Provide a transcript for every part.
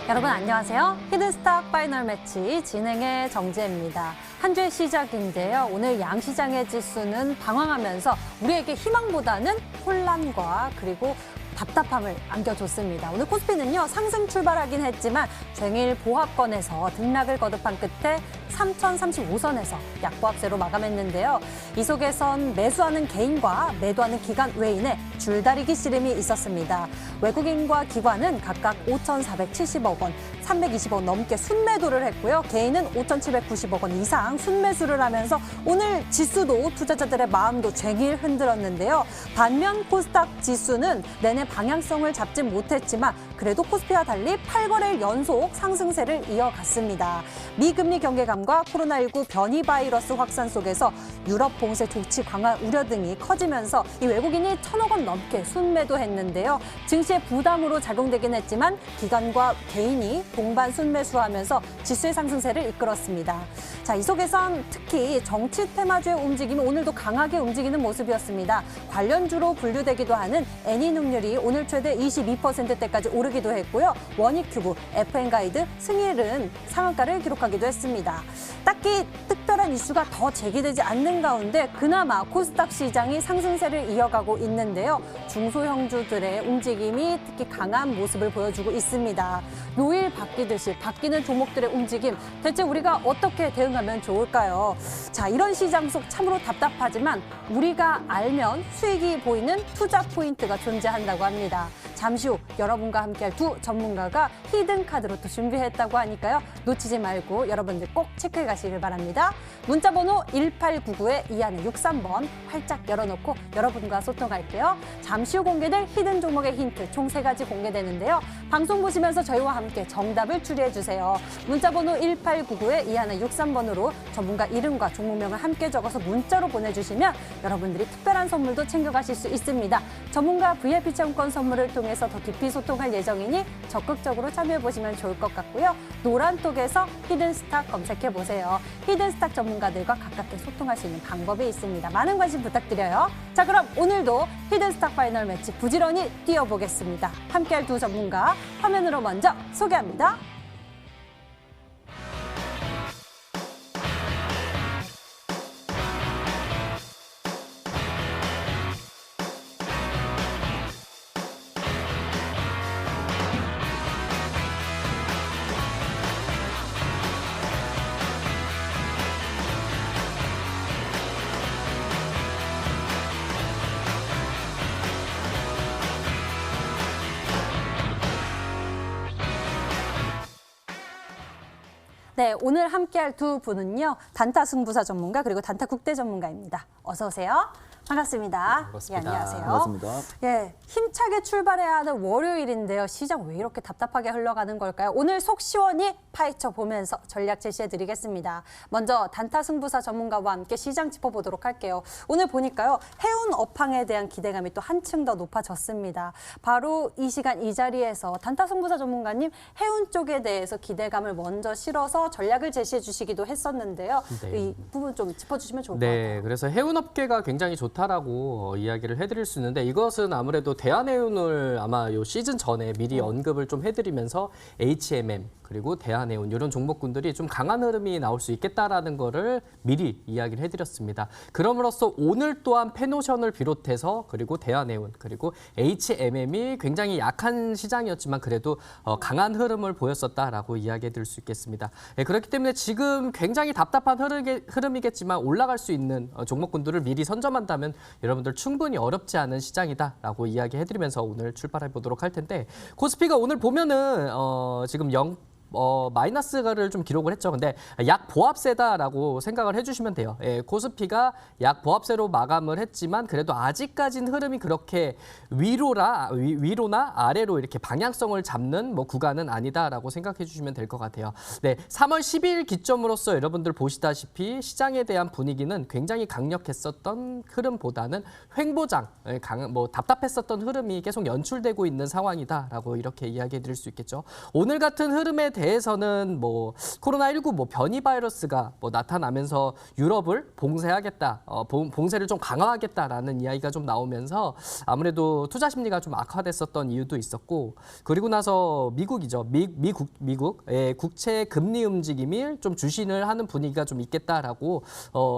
여러분 안녕하세요. 히든스탁 파이널 매치 진행의 정지혜입니다. 한 주의 시작인데요. 오늘 양시장의 지수는 방황하면서 우리에게 희망보다는 혼란과 그리고 답답함을 안겨줬습니다. 오늘 코스피는요, 상승 출발하긴 했지만 쟁일 보합권에서 등락을 거듭한 끝에 3035선에서 약보합세로 마감했는데요. 이 속에선 매수하는 개인과 매도하는 기관 외인의 줄다리기 씨름이 있었습니다. 외국인과 기관은 각각 5,470억 원, 320억 넘게 순매도를 했고요. 개인은 5,790억 원 이상 순매수를 하면서 오늘 지수도 투자자들의 마음도 쟁일 흔들었는데요. 반면 코스닥 지수는 내내 방향성을 잡지 못했지만 그래도 코스피와 달리 8거래일 연속 상승세를 이어갔습니다. 미금리 경계감과 코로나19 변이 바이러스 확산 속에서 유럽 봉쇄 조치 강화 우려 등이 커지면서 이 외국인이 1,000억 원 넘게 순매도했는데요. 증시의 부담으로 작용되긴 했지만 기관과 개인이 동반 순매수하면서 지수의 상승세를 이끌었습니다. 자, 이 속에선 특히 정치 테마주의 움직임이 오늘도 강하게 움직이는 모습이었습니다. 관련주로 분류되기도 하는 애니능률이 오늘 최대 22%대까지 오르기도 했고요. 원익큐브, FN가이드, 승일은 상한가를 기록하기도 했습니다. 딱히 특별한 이슈가 더 제기되지 않는 가운데 그나마 코스닥 시장이 상승세를 이어가고 있는데요. 중소형주들의 움직임이 특히 강한 모습을 보여주고 있습니다. 요일 바뀌듯이 바뀌는 종목들의 움직임, 대체 우리가 어떻게 대응하면 좋을까요? 자, 이런 시장 속 참으로 답답하지만 우리가 알면 수익이 보이는 투자 포인트가 존재한다고 합니다. 잠시 후 여러분과 함께할 두 전문가가 히든 카드로 또 준비했다고 하니까요. 놓치지 말고 여러분들 꼭 체크해 가시길 바랍니다. 문자번호 1899에 2163번 활짝 열어놓고 여러분과 소통할게요. 잠시 후 공개될 히든 종목의 힌트 총 3가지 공개되는데요. 방송 보시면서 저희와 함께 정답을 추리해 주세요. 문자번호 1899에 2163번으로 전문가 이름과 종목명을 함께 적어서 문자로 보내주시면 여러분들이 특별한 선물도 챙겨가실 수 있습니다. 전문가 VIP 체험권 선물을 통해서 더 깊이 소통할 예정이니 적극적으로 참여해보시면 좋을 것 같고요. 노란톡에서 히든스탁 검색해보세요. 히든스탁 전문가들과 가깝게 소통할 수 있는 방법이 있습니다. 많은 관심 부탁드려요. 자, 그럼 오늘도 히든스탁 파이널 매치 부지런히 뛰어보겠습니다. 함께할 두 전문가 화면으로 먼저 소개합니다. 네, 오늘 함께할 두 분은요. 단타 승부사 전문가 그리고 단타 국대 전문가입니다. 어서 오세요. 반갑습니다. 반갑습니다. 예, 안녕하세요. 반갑습니다. 예, 힘차게 출발해야 하는 월요일인데요. 시장 왜 이렇게 답답하게 흘러가는 걸까요? 오늘 속 시원히 파헤쳐 보면서 전략 제시해 드리겠습니다. 먼저 단타 승부사 전문가와 함께 시장 짚어보도록 할게요. 오늘 보니까요. 해운 업황에 대한 기대감이 또 한층 더 높아졌습니다. 바로 이 시간 이 자리에서 단타 승부사 전문가님 해운 쪽에 대해서 기대감을 먼저 실어서 전략을 제시해 주시기도 했었는데요. 네. 이 부분 좀 짚어주시면 좋을 것 네, 같아요. 그래서 해운업계가 굉장히 좋다라고 이야기를 해드릴 수 있는데 이것은 아무래도 대한해운을 아마 요 시즌 전에 미리 언급을 좀 해드리면서 HMM 그리고 대한해운 이런 종목군들이 좀 강한 흐름이 나올 수 있겠다라는 거를 미리 이야기를 해드렸습니다. 그럼으로써 오늘 또한 페노션을 비롯해서 그리고 대한해운 그리고 HMM이 굉장히 약한 시장이었지만 그래도 강한 흐름을 보였었다라고 이야기해드릴 수 있겠습니다. 네, 그렇기 때문에 지금 굉장히 답답한 흐름이겠지만 올라갈 수 있는 종목군들을 미리 선점한다면 여러분들 충분히 어렵지 않은 시장이다라고 이야기해드리면서 오늘 출발해 보도록 할 텐데 코스피가 오늘 보면은 지금 마이너스가를 좀 기록을 했죠. 근데 약 보합세다라고 생각을 해주시면 돼요. 예, 코스피가 약 보합세로 마감을 했지만 그래도 아직까지는 흐름이 그렇게 위로나 아래로 이렇게 방향성을 잡는 구간은 아니다라고 생각해 주시면 될 것 같아요. 네, 3월 12일 기점으로서 여러분들 보시다시피 시장에 대한 분위기는 굉장히 강력했었던 흐름보다는 횡보장, 답답했었던 흐름이 계속 연출되고 있는 상황이다라고 이렇게 이야기해 드릴 수 있겠죠. 오늘 같은 흐름에 대해서는 뭐 코로나19 뭐 변이 바이러스가 뭐 나타나면서 유럽을 봉쇄하겠다, 봉쇄를 좀 강화하겠다라는 이야기가 좀 나오면서 아무래도 투자 심리가 좀 악화됐었던 이유도 있었고, 그리고 나서 미국이죠. 미국의 국채 금리 움직임이 좀 주신을 하는 분위기가 좀 있겠다라고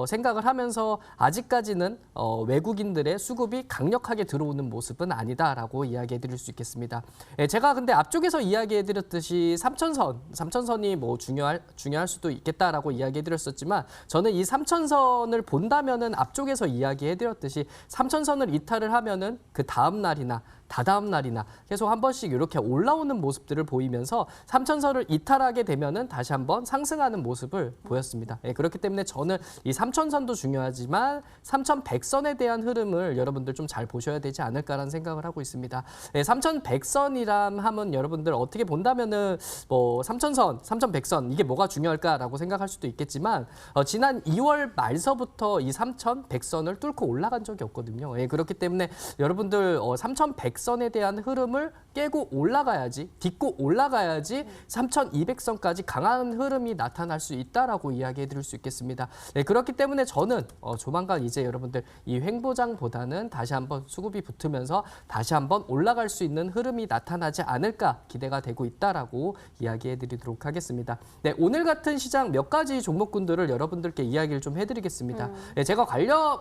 생각을 하면서 아직까지는 외국인들의 수급이 강력하게 들어오는 모습은 아니다라고 이야기해드릴 수 있겠습니다. 제가 근데 앞쪽에서 이야기해드렸듯이 3천선이 뭐 중요할 수도 있겠다라고 이야기해드렸었지만, 저는 이 3천선을 본다면은 앞쪽에서 이야기해드렸듯이 3천선을 이탈을 하면은 그 다음 날이나 다다음 날이나 계속 한 번씩 이렇게 올라오는 모습들을 보이면서 3천선을 이탈하게 되면은 다시 한번 상승하는 모습을 보였습니다. 그렇기 때문에 저는 이 3천선도 중요하지만 3,100선에 대한 흐름을 여러분들 좀 잘 보셔야 되지 않을까라는 생각을 하고 있습니다. 3,100선이란 하면 여러분들 어떻게 본다면은 뭐 3천선, 3,100선 이게 뭐가 중요할까라고 생각할 수도 있겠지만, 지난 2월 말서부터 이 3,100선을 뚫고 올라간 적이 없거든요. 그렇기 때문에 여러분들 3,100선에 대한 흐름을 깨고 올라가야지, 딛고 올라가야지 3,200선까지 강한 흐름이 나타날 수 있다라고 이야기해 드릴 수 있겠습니다. 그렇기 때문에 저는 조만간 이제 여러분들 이 횡보장보다는 다시 한번 수급이 붙으면서 다시 한번 올라갈 수 있는 흐름이 나타나지 않을까 기대가 되고 있다라고 이야기해 드리도록 하겠습니다. 네, 오늘 같은 시장 몇 가지 종목군들을 여러분들께 이야기를 좀 해드리겠습니다. 제가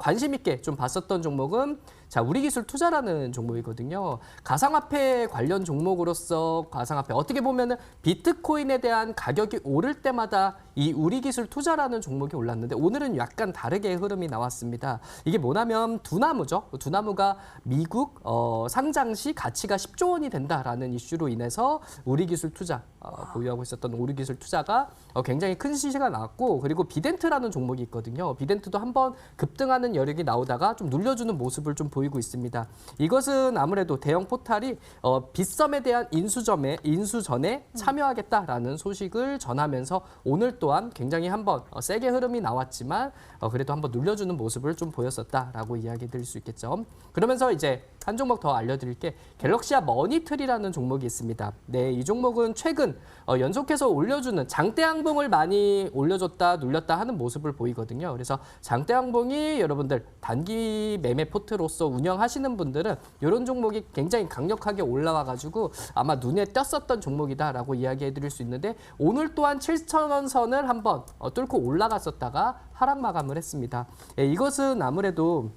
관심 있게 좀 봤었던 종목은 우리기술 투자라는 종목이거든요. 가상화폐 관련 종목으로서 가상화폐 어떻게 보면은 비트코인에 대한 가격이 오를 때마다 이 우리기술 투자라는 종목이 올랐는데, 오늘은 약간 다르게 흐름이 나왔습니다. 이게 뭐냐면 두나무죠. 두나무가 미국 상장 시 가치가 10조 원이 된다라는 이슈로 인해서 우리기술 투자 보유하고 있었던 우리기술 투자가 굉장히 큰 시세가 나왔고, 그리고 비덴트라는 종목이 있거든요. 비덴트도 한번 급등하는 여력이 나오다가 좀 눌려주는 모습을 좀 보이고 있습니다. 이것은 아무래도 대형 포탈이 빗썸에 대한 인수전에 참여하겠다라는 소식을 전하면서 오늘 또한 굉장히 한번 세게 흐름이 나왔지만 그래도 한번 눌려주는 모습을 좀 보였었다라고 이야기 드릴 수 있겠죠. 그러면서 이제 한 종목 더 알려드릴게, 갤럭시아 머니트리라는 종목이 있습니다. 네, 이 종목은 최근 연속해서 올려주는 장대 항봉을 많이 올려줬다 눌렸다 하는 모습을 보이거든요. 그래서 장대 항봉이 여러분들 단기 매매 포트로서 운영하시는 분들은 이런 종목이 굉장히 강력하게 올라와가지고 아마 눈에 띄었었던 종목이다라고 이야기해드릴 수 있는데, 오늘 또한 7,000원 선을 한번 뚫고 올라갔었다가 하락 마감을 했습니다. 이것은 아무래도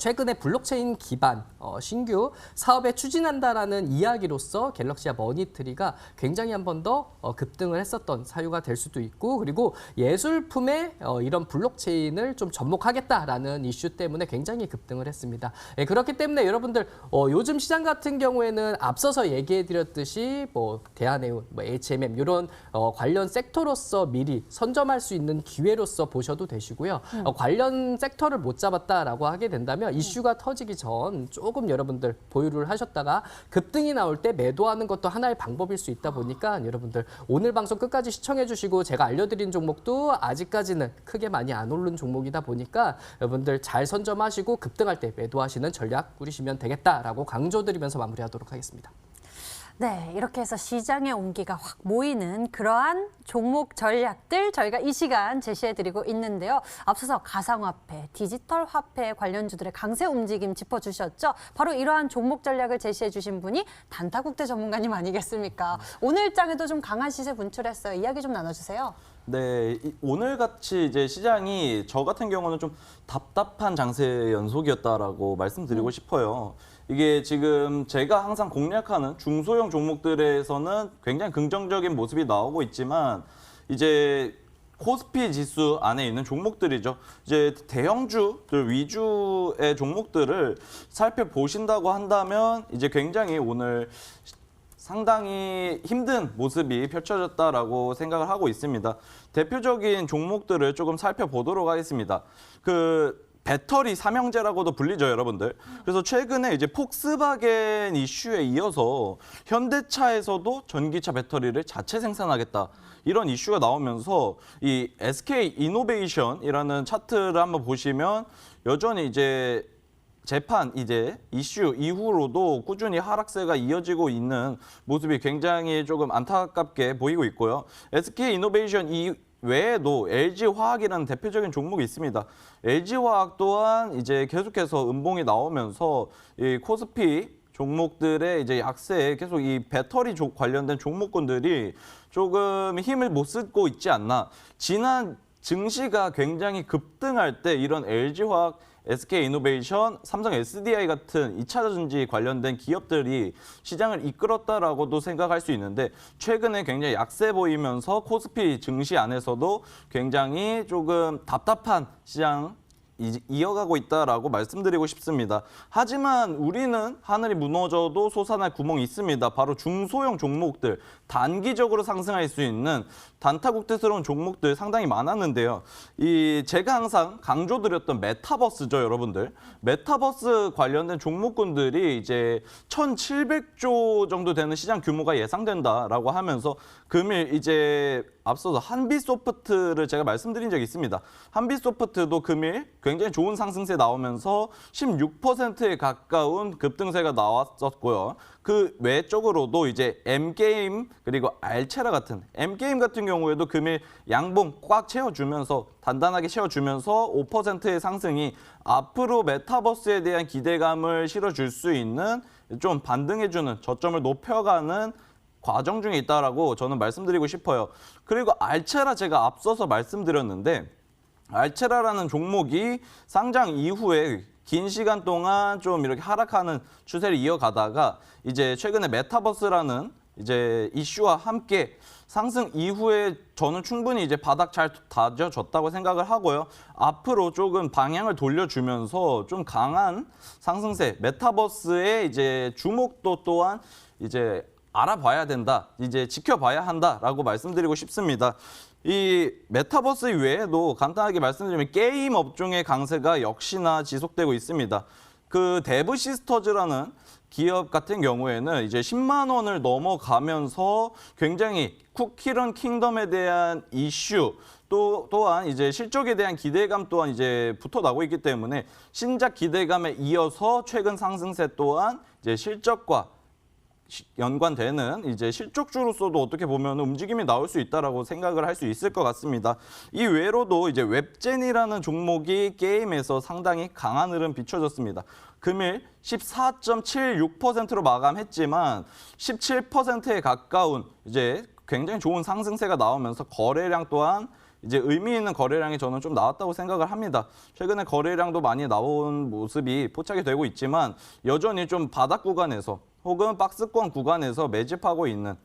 최근에 블록체인 기반 신규 사업에 추진한다라는 이야기로서 갤럭시아 머니트리가 굉장히 한 번 더 급등을 했었던 사유가 될 수도 있고, 그리고 예술품에 이런 블록체인을 좀 접목하겠다라는 이슈 때문에 굉장히 급등을 했습니다. 그렇기 때문에 여러분들 요즘 시장 같은 경우에는 앞서서 얘기해드렸듯이 뭐 대한해운, 뭐 HMM 이런 관련 섹터로서 미리 선점할 수 있는 기회로서 보셔도 되시고요. 관련 섹터를 못 잡았다라고 하게 된다면 이슈가 터지기 전 조금 여러분들 보유를 하셨다가 급등이 나올 때 매도하는 것도 하나의 방법일 수 있다 보니까 여러분들 오늘 방송 끝까지 시청해 주시고, 제가 알려드린 종목도 아직까지는 크게 많이 안 오른 종목이다 보니까 여러분들 잘 선점하시고 급등할 때 매도하시는 전략 꾸리시면 되겠다라고 강조드리면서 마무리하도록 하겠습니다. 네, 이렇게 해서 시장의 온기가 확 모이는 그러한 종목 전략들 저희가 이 시간 제시해드리고 있는데요. 앞서서 가상화폐, 디지털 화폐 관련주들의 강세 움직임 짚어주셨죠. 바로 이러한 종목 전략을 제시해주신 분이 단타국대 전문가님 아니겠습니까? 오늘 장에도 좀 강한 시세 분출했어요. 이야기 좀 나눠주세요. 네, 오늘 같이 이제 시장이 저 같은 경우는 좀 답답한 장세 연속이었다라고 말씀드리고 싶어요. 이게 지금 제가 항상 공략하는 중소형 종목들에서는 굉장히 긍정적인 모습이 나오고 있지만, 이제 코스피 지수 안에 있는 종목들이죠. 이제 대형주들 위주의 종목들을 살펴보신다고 한다면 이제 굉장히 오늘 상당히 힘든 모습이 펼쳐졌다라고 생각을 하고 있습니다. 대표적인 종목들을 조금 살펴보도록 하겠습니다. 배터리 삼형제라고도 불리죠, 여러분들. 그래서 최근에 이제 폭스바겐 이슈에 이어서 현대차에서도 전기차 배터리를 자체 생산하겠다, 이런 이슈가 나오면서 이 SK 이노베이션이라는 차트를 한번 보시면 여전히 이제 재판 이제 이슈 이후로도 꾸준히 하락세가 이어지고 있는 모습이 굉장히 조금 안타깝게 보이고 있고요. SK이노베이션 외에도 LG화학이라는 대표적인 종목이 있습니다. LG화학 또한 이제 계속해서 음봉이 나오면서 이 코스피 종목들의 이제 약세에 계속 이 배터리 관련된 종목군들이 조금 힘을 못 쓰고 있지 않나. 지난 증시가 굉장히 급등할 때 이런 LG화학, SK이노베이션, 삼성 SDI 같은 2차 전지 관련된 기업들이 시장을 이끌었다라고도 생각할 수 있는데 최근에 굉장히 약세 보이면서 코스피 증시 안에서도 굉장히 조금 답답한 시장 이어가고 있다라고 말씀드리고 싶습니다. 하지만 우리는 하늘이 무너져도 솟아날 구멍이 있습니다. 바로 중소형 종목들, 단기적으로 상승할 수 있는 단타국대스러운 종목들 상당히 많았는데요. 제가 항상 강조드렸던 메타버스죠, 여러분들. 메타버스 관련된 종목군들이 이제 1,700조 정도 되는 시장 규모가 예상된다라고 하면서 금일 이제 앞서서 한빛소프트를 제가 말씀드린 적이 있습니다. 한빛소프트도 금일 굉장히 좋은 상승세 나오면서 16%에 가까운 급등세가 나왔었고요. 그 외적으로도 이제 M게임 그리고 알체라 같은 M게임 같은 경우에도 금일 양봉 꽉 채워주면서 단단하게 채워주면서 5%의 상승이 앞으로 메타버스에 대한 기대감을 실어줄 수 있는 좀 반등해주는 저점을 높여가는 과정 중에 있다라고 저는 말씀드리고 싶어요. 그리고 알체라 제가 앞서서 말씀드렸는데 알체라라는 종목이 상장 이후에 긴 시간 동안 좀 이렇게 하락하는 추세를 이어가다가 이제 최근에 메타버스라는 이제 이슈와 함께 상승 이후에 저는 충분히 이제 바닥 잘 다져졌다고 생각을 하고요. 앞으로 조금 방향을 돌려주면서 좀 강한 상승세, 메타버스의 이제 주목도 또한 이제 알아봐야 된다, 이제 지켜봐야 한다라고 말씀드리고 싶습니다. 이 메타버스 외에도 간단하게 말씀드리면 게임 업종의 강세가 역시나 지속되고 있습니다. 그 데브 시스터즈라는 기업 같은 경우에는 이제 10만 원을 넘어가면서 굉장히 쿠키런 킹덤에 대한 이슈 또한 이제 실적에 대한 기대감 또한 이제 붙어 나고 있기 때문에 신작 기대감에 이어서 최근 상승세 또한 이제 실적과 연관되는 이제 실적주로서도 어떻게 보면 움직임이 나올 수 있다라고 생각을 할 수 있을 것 같습니다. 이 외로도 이제 웹젠이라는 종목이 게임에서 상당히 강한 흐름 비춰졌습니다. 금일 14.76%로 마감했지만 17%에 가까운 이제 굉장히 좋은 상승세가 나오면서 거래량 또한 이제 의미 있는 거래량이 저는 좀 나왔다고 생각을 합니다. 최근에 거래량도 많이 나온 모습이 포착이 되고 있지만 여전히 좀 바닥 구간에서 혹은 박스권 구간에서 매집하고 있는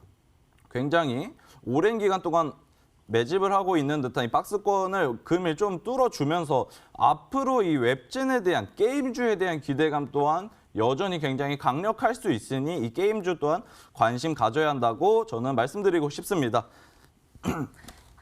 굉장히 오랜 기간 동안 매집을 하고 있는 듯한 이 박스권을 금일 좀 뚫어주면서 앞으로 이 웹진에 대한 게임주에 대한 기대감 또한 여전히 굉장히 강력할 수 있으니 이 게임주 또한 관심 가져야 한다고 저는 말씀드리고 싶습니다.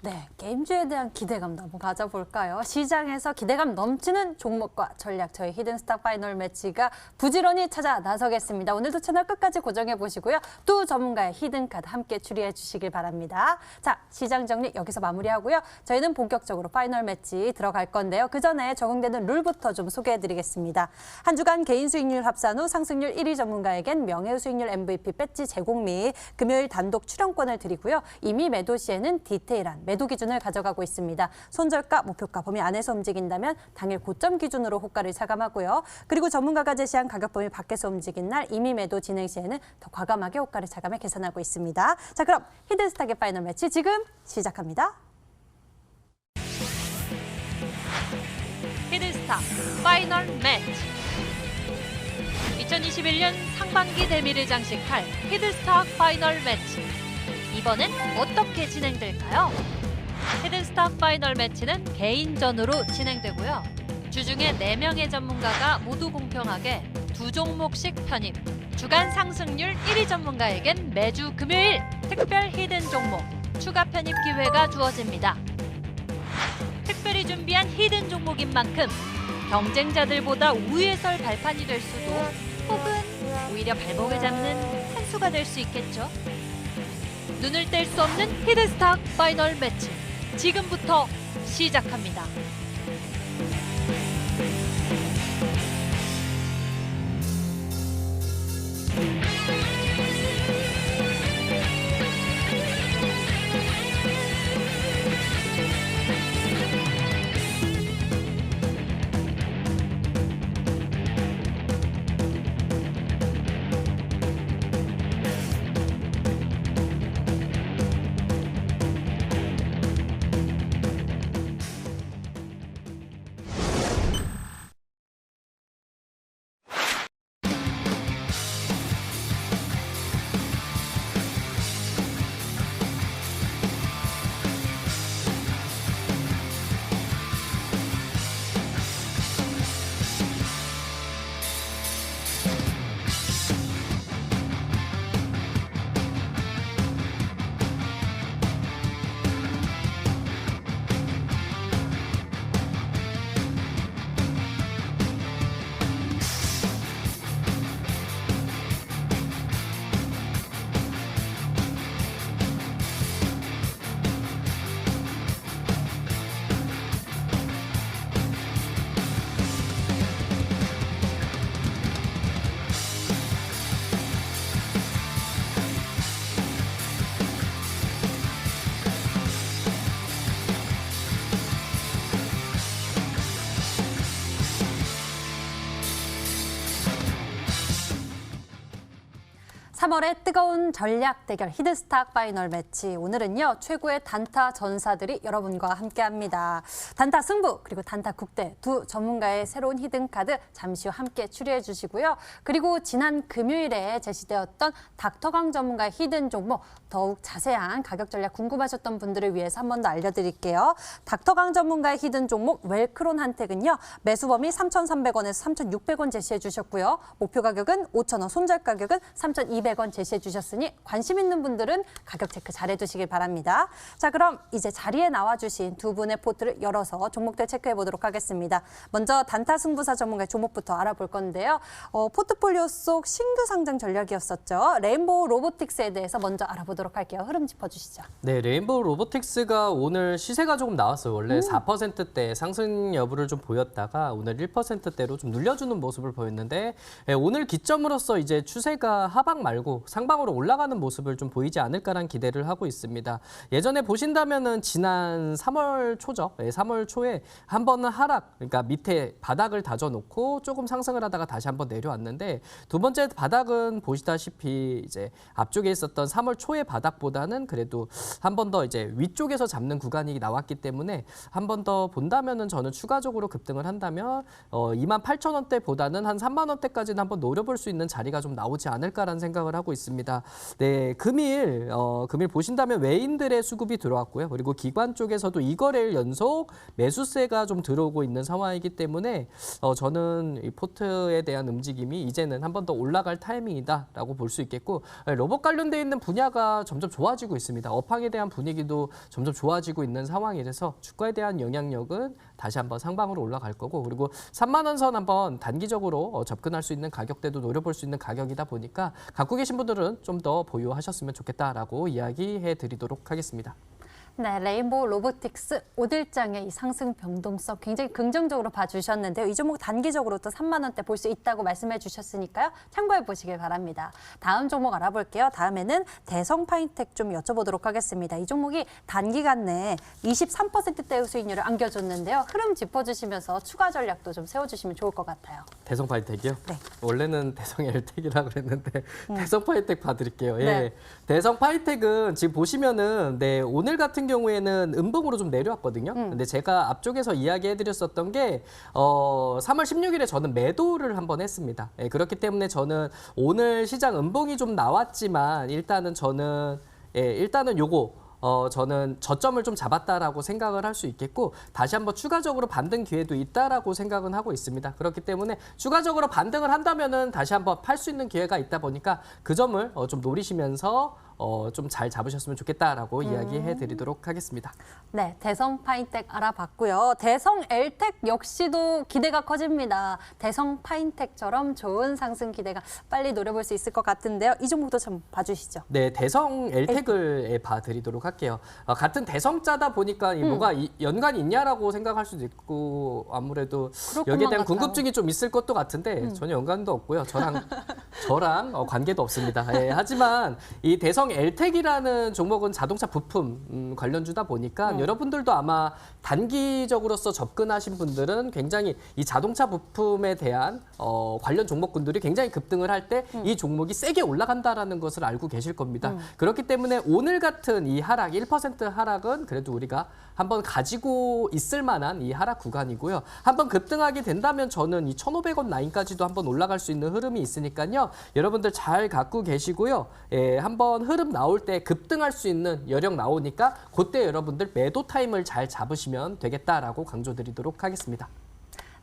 네, 게임주에 대한 기대감도 한번 가져볼까요? 시장에서 기대감 넘치는 종목과 전략, 저희 히든스탁 파이널 매치가 부지런히 찾아 나서겠습니다. 오늘도 채널 끝까지 고정해 보시고요. 또 전문가의 히든카드 함께 추리해 주시길 바랍니다. 자, 시장 정리 여기서 마무리하고요. 저희는 본격적으로 파이널 매치 들어갈 건데요. 그 전에 적용되는 룰부터 좀 소개해 드리겠습니다. 한 주간 개인 수익률 합산 후 상승률 1위 전문가에겐 명예수익률 MVP 배지 제공 및 금요일 단독 출연권을 드리고요. 이미 매도 시에는 디테일한 매도 기준을 가져가고 있습니다. 손절가, 목표가 범위 안에서 움직인다면 당일 고점 기준으로 호가를 차감하고요. 그리고 전문가가 제시한 가격 범위 밖에서 움직인 날 이미 매도 진행 시에는 더 과감하게 호가를 차감해 계산하고 있습니다. 자, 그럼 히든스탁의 파이널 매치 지금 시작합니다. 히든스탁 파이널 매치 2021년 상반기 대미를 장식할 히든스탁 파이널 매치. 이번엔 어떻게 진행될까요? 히든스탁 파이널 매치는 개인전으로 진행되고요. 주중에 4명의 전문가가 모두 공평하게 2종목씩 편입. 주간 상승률 1위 전문가에겐 매주 금요일 특별 히든 종목 추가 편입 기회가 주어집니다. 특별히 준비한 히든 종목인 만큼 경쟁자들보다 우위에 설 발판이 될 수도 혹은 오히려 발목을 잡는 한 수가 될 수 있겠죠. 눈을 뗄 수 없는 히든스탁 파이널 매치 지금부터 시작합니다. (3월의) 뜨거운 전략 대결 히든스탁 파이널 매치. 오늘은요 최고의 단타 전사들이 여러분과 함께합니다. 단타 승부 그리고 단타 국대 두 전문가의 새로운 히든 카드 잠시 후 함께 추리해 주시고요. 그리고 지난 금요일에 제시되었던 닥터강 전문가의 히든 종목 더욱 자세한 가격 전략 궁금하셨던 분들을 위해서 한 번 더 알려드릴게요. 닥터강 전문가의 히든 종목 웰크론 한택은요 매수 범위 3,300원에서 3,600원 제시해 주셨고요. 목표 가격은 5,000원, 손절 가격은 3,200원 제시해 주셨으니 관심 있는 분들은 가격 체크 잘 해두시길 바랍니다. 자, 그럼 이제 자리에 나와주신 두 분의 포트를 열어서 종목들 체크해 보도록 하겠습니다. 먼저 단타 승부사 전문가의 종목부터 알아볼 건데요. 포트폴리오 속 신규 상장 전략이었었죠. 레인보우 로보틱스에 대해서 먼저 알아보도록 할게요. 흐름 짚어주시죠. 네, 레인보우 로보틱스가 오늘 시세가 조금 나왔어요. 원래 4%대 상승 여부를 좀 보였다가 오늘 1%대로 좀 눌려주는 모습을 보였는데 오늘 기점으로서 이제 추세가 하방 말고 상방으로 올라가는 모습을 좀 보이지 않을까라는 기대를 하고 있습니다. 예전에 보신다면은 지난 3월 초죠. 3월 초에 한 번은 하락, 그러니까 밑에 바닥을 다져놓고 조금 상승을 하다가 다시 한번 내려왔는데 두 번째 바닥은 보시다시피 이제 앞쪽에 있었던 3월 초의 바닥보다는 그래도 한 번 더 이제 위쪽에서 잡는 구간이 나왔기 때문에 한 번 더 본다면은 저는 추가적으로 급등을 한다면 28,000원대보다는 한 3만 원대까지는 한번 노려볼 수 있는 자리가 좀 나오지 않을까라는 생각을 하고 있습니다. 네, 금일 보신다면 외인들의 수급이 들어왔고요. 그리고 기관 쪽에서도 2거래일 연속 매수세가 좀 들어오고 있는 상황이기 때문에 저는 이 포트에 대한 움직임이 이제는 한 번 더 올라갈 타이밍이다라고 볼 수 있겠고 로봇 관련돼 있는 분야가 점점 좋아지고 있습니다. 업황에 대한 분위기도 점점 좋아지고 있는 상황이라서 주가에 대한 영향력은 다시 한번 상방으로 올라갈 거고 그리고 3만 원 선 한번 단기적으로 접근할 수 있는 가격대도 노려볼 수 있는 가격이다 보니까 갖고 계신 분들은 좀 더 보유하셨으면 좋겠다라고 이야기해 드리도록 하겠습니다. 네, 레인보우 로보틱스 5일장의 이 상승 변동성 굉장히 긍정적으로 봐주셨는데요. 이 종목 단기적으로 또 3만 원대 볼 수 있다고 말씀해 주셨으니까요. 참고해 보시길 바랍니다. 다음 종목 알아볼게요. 다음에는 대성파인텍 좀 여쭤보도록 하겠습니다. 이 종목이 단기간 내에 23%대 수익률을 안겨줬는데요. 흐름 짚어주시면서 추가 전략도 좀 세워주시면 좋을 것 같아요. 대성파이텍이요? 네. 원래는 대성엘텍이라고 그랬는데 대성파이텍 봐드릴게요. 예. 네. 대성파이텍은 지금 보시면은 오늘 같은 경우에는 음봉으로 좀 내려왔거든요. 근데 제가 앞쪽에서 이야기해드렸었던 게 3월 16일에 저는 매도를 한번 했습니다. 예, 그렇기 때문에 저는 오늘 시장 음봉이 좀 나왔지만 일단은 저는 요거 저는 저점을 좀 잡았다라고 생각을 할 수 있겠고 다시 한번 추가적으로 반등 기회도 있다라고 생각은 하고 있습니다. 그렇기 때문에 추가적으로 반등을 한다면은 다시 한번 팔 수 있는 기회가 있다 보니까 그 점을 좀 노리시면서 좀 잘 잡으셨으면 좋겠다라고 이야기해드리도록 하겠습니다. 네, 대성 파인텍 알아봤고요. 대성 엘텍 역시도 기대가 커집니다. 대성 파인텍처럼 좋은 상승 기대가 빨리 노려볼 수 있을 것 같은데요. 이 종목도 좀 봐주시죠. 네, 대성 엘텍을 봐드리도록 할게요. 같은 대성자다 보니까 뭐가 연관이 있냐라고 생각할 수도 있고 아무래도 그럴 여기에 것만 대한 같아요. 궁금증이 좀 있을 것도 같은데 전혀 연관도 없고요. 저랑 관계도 없습니다. 예, 하지만 이 대성 엘텍이라는 종목은 자동차 부품 관련주다 보니까 여러분들도 아마 단기적으로서 접근하신 분들은 굉장히 이 자동차 부품에 대한 관련 종목군들이 굉장히 급등을 할 때 이 종목이 세게 올라간다라는 것을 알고 계실 겁니다. 그렇기 때문에 오늘 같은 이 하락 1% 하락은 그래도 우리가 한번 가지고 있을 만한 이 하락 구간이고요. 한번 급등하게 된다면 저는 이 1,500원 라인까지도 한번 올라갈 수 있는 흐름이 있으니까요. 여러분들 잘 갖고 계시고요. 예, 한번 흐름 나올 때 급등할 수 있는 여력 나오니까 그때 여러분들 매도 타임을 잘 잡으시면 되겠다라고 강조드리도록 하겠습니다.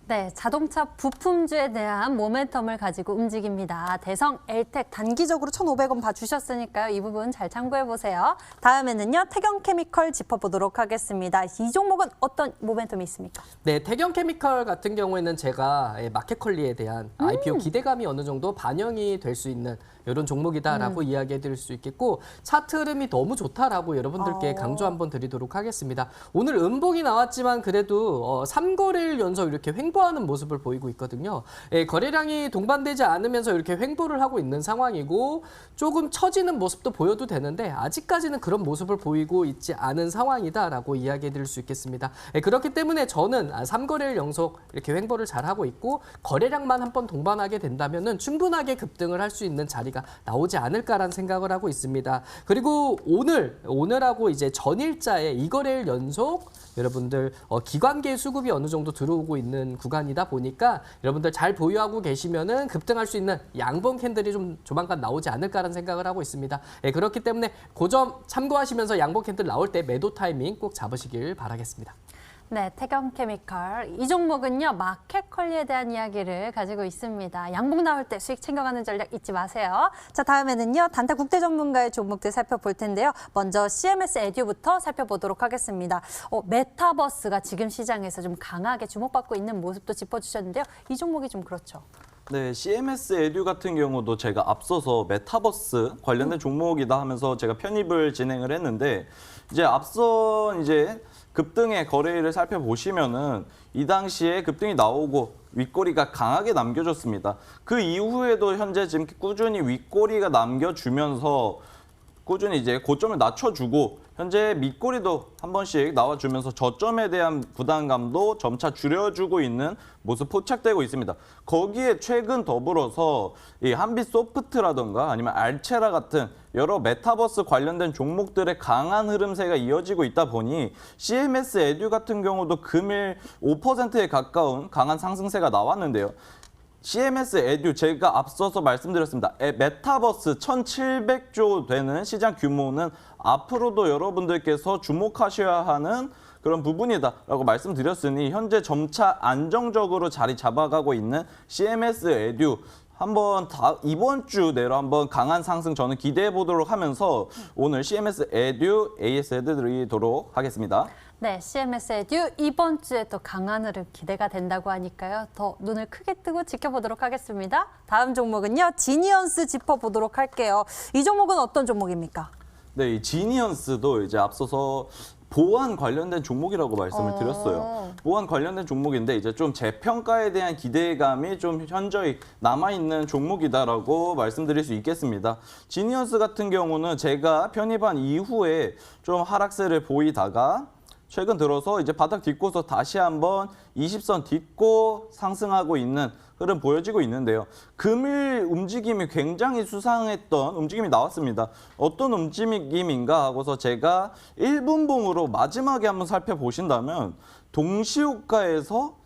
네, 자동차 부품주에 대한 모멘텀을 가지고 움직입니다. 대성 엘텍 단기적으로 1,500원 봐주셨으니까요. 이 부분 잘 참고해보세요. 다음에는요, 태경케미컬 짚어보도록 하겠습니다. 이 종목은 어떤 모멘텀이 있습니까? 네, 태경케미컬 같은 경우에는 제가 마켓컬리에 대한 IPO 기대감이 어느 정도 반영이 될 수 있는 이런 종목이다라고 이야기해 드릴 수 있겠고 차트 흐름이 너무 좋다라고 여러분들께 강조 한번 드리도록 하겠습니다. 오늘 음봉이 나왔지만 그래도 3거래일 연속 이렇게 횡보하는 모습을 보이고 있거든요. 예, 거래량이 동반되지 않으면서 이렇게 횡보를 하고 있는 상황이고 조금 처지는 모습도 보여도 되는데 아직까지는 그런 모습을 보이고 있지 않은 상황이다라고 이야기해 드릴 수 있겠습니다. 예, 그렇기 때문에 저는 3거래일 연속 이렇게 횡보를 잘하고 있고 거래량만 한번 동반하게 된다면은 충분하게 급등을 할 수 있는 자리가 나오지 않을까라는 생각을 하고 있습니다. 그리고 오늘하고 이제 전일자에 2거래일 연속 여러분들 기관계 수급이 어느 정도 들어오고 있는 구간이다 보니까 여러분들 잘 보유하고 계시면은 급등할 수 있는 양봉 캔들이 좀 조만간 나오지 않을까라는 생각을 하고 있습니다. 예, 그렇기 때문에 그 점 참고하시면서 양봉 캔들 나올 때 매도 타이밍 꼭 잡으시길 바라겠습니다. 네, 태경케미컬. 이 종목은요, 마켓컬리에 대한 이야기를 가지고 있습니다. 양봉 나올 때 수익 챙겨가는 전략 잊지 마세요. 자, 다음에는요, 단타 국대 전문가의 종목들 살펴볼 텐데요. 먼저 CMS 에듀부터 살펴보도록 하겠습니다. 메타버스가 지금 시장에서 좀 강하게 주목받고 있는 모습도 짚어주셨는데요. 이 종목이 좀 그렇죠. 네, CMS 에듀 같은 경우도 제가 앞서서 메타버스 관련된 종목이다 하면서 제가 편입을 진행을 했는데 이제 앞선 급등의 거래일을 살펴보시면은 이 당시에 급등이 나오고 윗꼬리가 강하게 남겨졌습니다. 그 이후에도 현재 지금 꾸준히 윗꼬리가 남겨주면서 꾸준히 이제 고점을 낮춰주고 현재 밑꼬리도 한 번씩 나와주면서 저점에 대한 부담감도 점차 줄여주고 있는 모습 포착되고 있습니다. 거기에 최근 더불어서 이 한빛소프트라던가 아니면 알체라 같은 여러 메타버스 관련된 종목들의 강한 흐름세가 이어지고 있다 보니 CMS 에듀 같은 경우도 금일 5%에 가까운 강한 상승세가 나왔는데요. CMS 에듀 제가 앞서서 말씀드렸습니다. 메타버스 1,700조 되는 시장 규모는 앞으로도 여러분들께서 주목하셔야 하는 그런 부분이다라고 말씀드렸으니 현재 점차 안정적으로 자리 잡아가고 있는 CMS 에듀 한번 이번 주 내로 한번 강한 상승 저는 기대해 보도록 하면서 오늘 CMS 에듀 AS 해드리도록 하겠습니다. 네, CMS 에듀 이번 주에 또 강한 흐름 기대가 된다고 하니까요. 더 눈을 크게 뜨고 지켜보도록 하겠습니다. 다음 종목은요. 지니언스 짚어보도록 할게요. 이 종목은 어떤 종목입니까? 네, 이 지니언스도 이제 앞서서 보안 관련된 종목이라고 말씀을 드렸어요. 보안 관련된 종목인데 이제 좀 재평가에 대한 기대감이 좀 현저히 남아있는 종목이다라고 말씀드릴 수 있겠습니다. 지니언스 같은 경우는 제가 편입한 이후에 좀 하락세를 보이다가 최근 들어서 이제 바닥 딛고서 다시 한번 20선 딛고 상승하고 있는 흐름 보여지고 있는데요. 금일 움직임이 굉장히 수상했던 움직임이 나왔습니다. 어떤 움직임인가 하고서 제가 1분봉으로 마지막에 한번 살펴보신다면 동시호가에서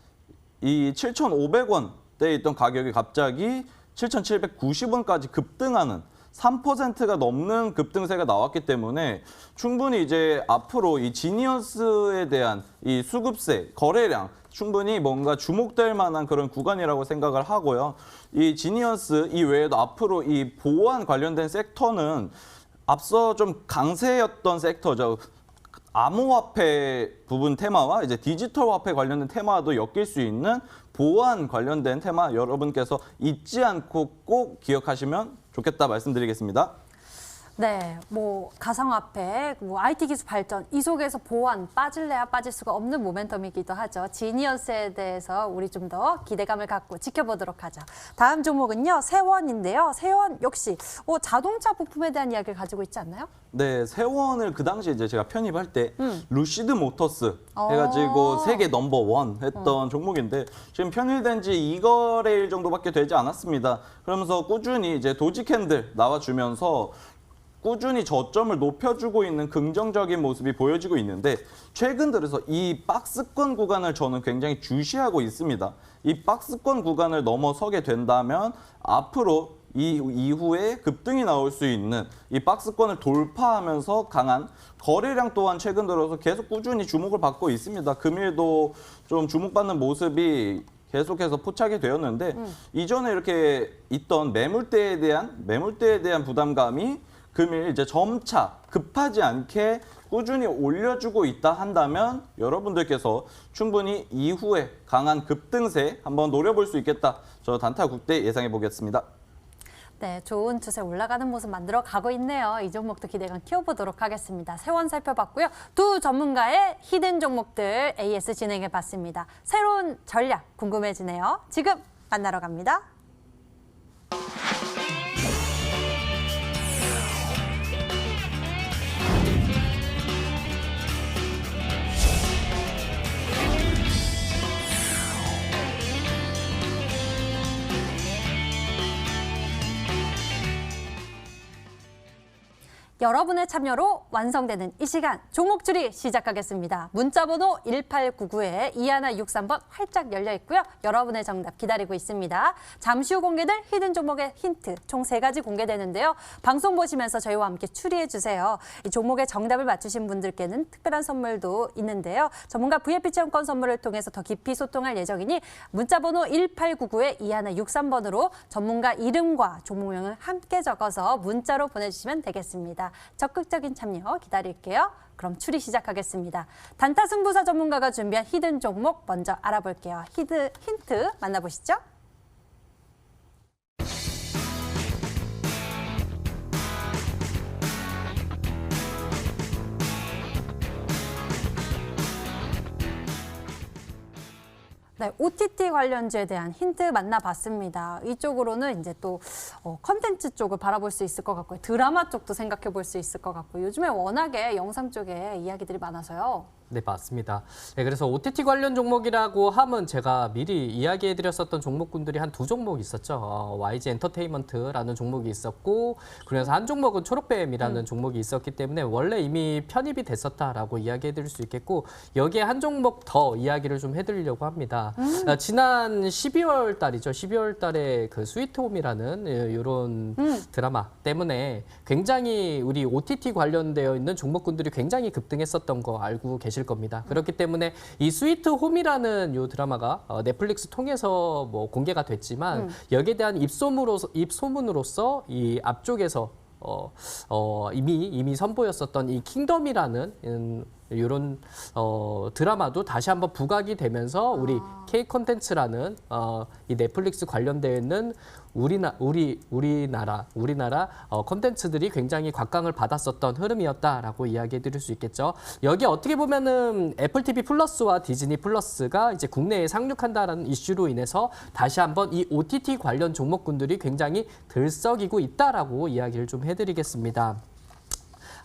이 7,500원대에 있던 가격이 갑자기 7,790원까지 급등하는 3%가 넘는 급등세가 나왔기 때문에 충분히 이제 앞으로 이 지니언스에 대한 이 수급세, 거래량 충분히 뭔가 주목될 만한 그런 구간이라고 생각을 하고요. 이 지니언스 이외에도 앞으로 이 보안 관련된 섹터는 앞서 좀 강세였던 섹터죠. 암호화폐 부분 테마와 이제 디지털 화폐 관련된 테마도 엮일 수 있는 보안 관련된 테마 여러분께서 잊지 않고 꼭 기억하시면 좋겠다 말씀드리겠습니다. 네, 뭐 가상화폐, 뭐 IT 기술 발전 이 속에서 보안 빠질래야 빠질 수가 없는 모멘텀이기도 하죠. 지니어스에 대해서 우리 좀 더 기대감을 갖고 지켜보도록 하죠. 다음 종목은요, 세원인데요. 세원 역시 자동차 부품에 대한 이야기를 가지고 있지 않나요? 네, 세원을 그 당시에 이제 제가 편입할 때 루시드 모터스 해가지고 세계 넘버1 했던 종목인데 지금 편입된 지 2거래일 정도밖에 되지 않았습니다. 그러면서 꾸준히 이제 도지 캔들 나와주면서 꾸준히 저점을 높여주고 있는 긍정적인 모습이 보여지고 있는데 최근 들어서 이 박스권 구간을 저는 굉장히 주시하고 있습니다. 이 박스권 구간을 넘어서게 된다면 앞으로 이후에 급등이 나올 수 있는 이 박스권을 돌파하면서 강한 거래량 또한 최근 들어서 계속 꾸준히 주목을 받고 있습니다. 금일도 좀 주목받는 모습이 계속해서 포착이 되었는데 이전에 이렇게 있던 매물대에 대한 부담감이 금일 이제 점차 급하지 않게 꾸준히 올려주고 있다 한다면 여러분들께서 충분히 이후에 강한 급등세 한번 노려볼 수 있겠다. 저 단타 국대 예상해 보겠습니다. 네, 좋은 추세 올라가는 모습 만들어 가고 있네요. 이 종목도 기대감 키워보도록 하겠습니다. 세원 살펴봤고요. 두 전문가의 히든 종목들 AS 진행해 봤습니다. 새로운 전략 궁금해지네요. 지금 만나러 갑니다. 여러분의 참여로 완성되는 이 시간 종목줄이 시작하겠습니다. 문자번호 1899에 2163번 활짝 열려 있고요. 여러분의 정답 기다리고 있습니다. 잠시 후 공개될 히든 종목의 힌트 총 3가지 공개되는데요. 방송 보시면서 저희와 함께 추리해 주세요. 이 종목의 정답을 맞추신 분들께는 특별한 선물도 있는데요. 전문가 VIP 체험권 선물을 통해서 더 깊이 소통할 예정이니 문자번호 1899에 2163번으로 전문가 이름과 종목명을 함께 적어서 문자로 보내주시면 되겠습니다. 적극적인 참여 기다릴게요. 그럼 추리 시작하겠습니다. 단타 승부사 전문가가 준비한 히든 종목 먼저 알아볼게요. 힌트 만나보시죠. 네, OTT 관련주에 대한 힌트 만나봤습니다. 이쪽으로는 이제 또 컨텐츠 쪽을 바라볼 수 있을 것 같고요. 드라마 쪽도 생각해 볼 수 있을 것 같고요. 요즘에 워낙에 영상 쪽에 이야기들이 많아서요. 네, 맞습니다. 네, 그래서 OTT 관련 종목이라고 하면 제가 미리 이야기해드렸었던 종목군들이 한 2종목 있었죠. YG 엔터테인먼트라는 종목이 있었고, 그래서 한 종목은 초록뱀이라는 종목이 있었기 때문에 원래 이미 편입이 됐었다라고 이야기해드릴 수 있겠고, 여기에 한 종목 더 이야기를 좀 해드리려고 합니다. 지난 12월 달이죠. 12월 달에 그 스위트홈이라는 이런 드라마 때문에 굉장히 우리 OTT 관련되어 있는 종목군들이 굉장히 급등했었던 거 알고 계실 겁니다. 그렇기 때문에 이 스위트 홈이라는 이 드라마가 넷플릭스 통해서 뭐 공개가 됐지만 여기에 대한 입소문으로서 이 앞쪽에서 이미 선보였었던 이 킹덤이라는 이런 드라마도 다시 한번 부각이 되면서 우리 K 콘텐츠라는 이 넷플릭스 관련되어 있는 우리나라 콘텐츠들이 굉장히 곽강을 받았었던 흐름이었다라고 이야기해드릴 수 있겠죠. 여기 어떻게 보면은 애플 TV 플러스와 디즈니 플러스가 이제 국내에 상륙한다라는 이슈로 인해서 다시 한번 이 OTT 관련 종목군들이 굉장히 들썩이고 있다라고 이야기를 좀 해드리겠습니다.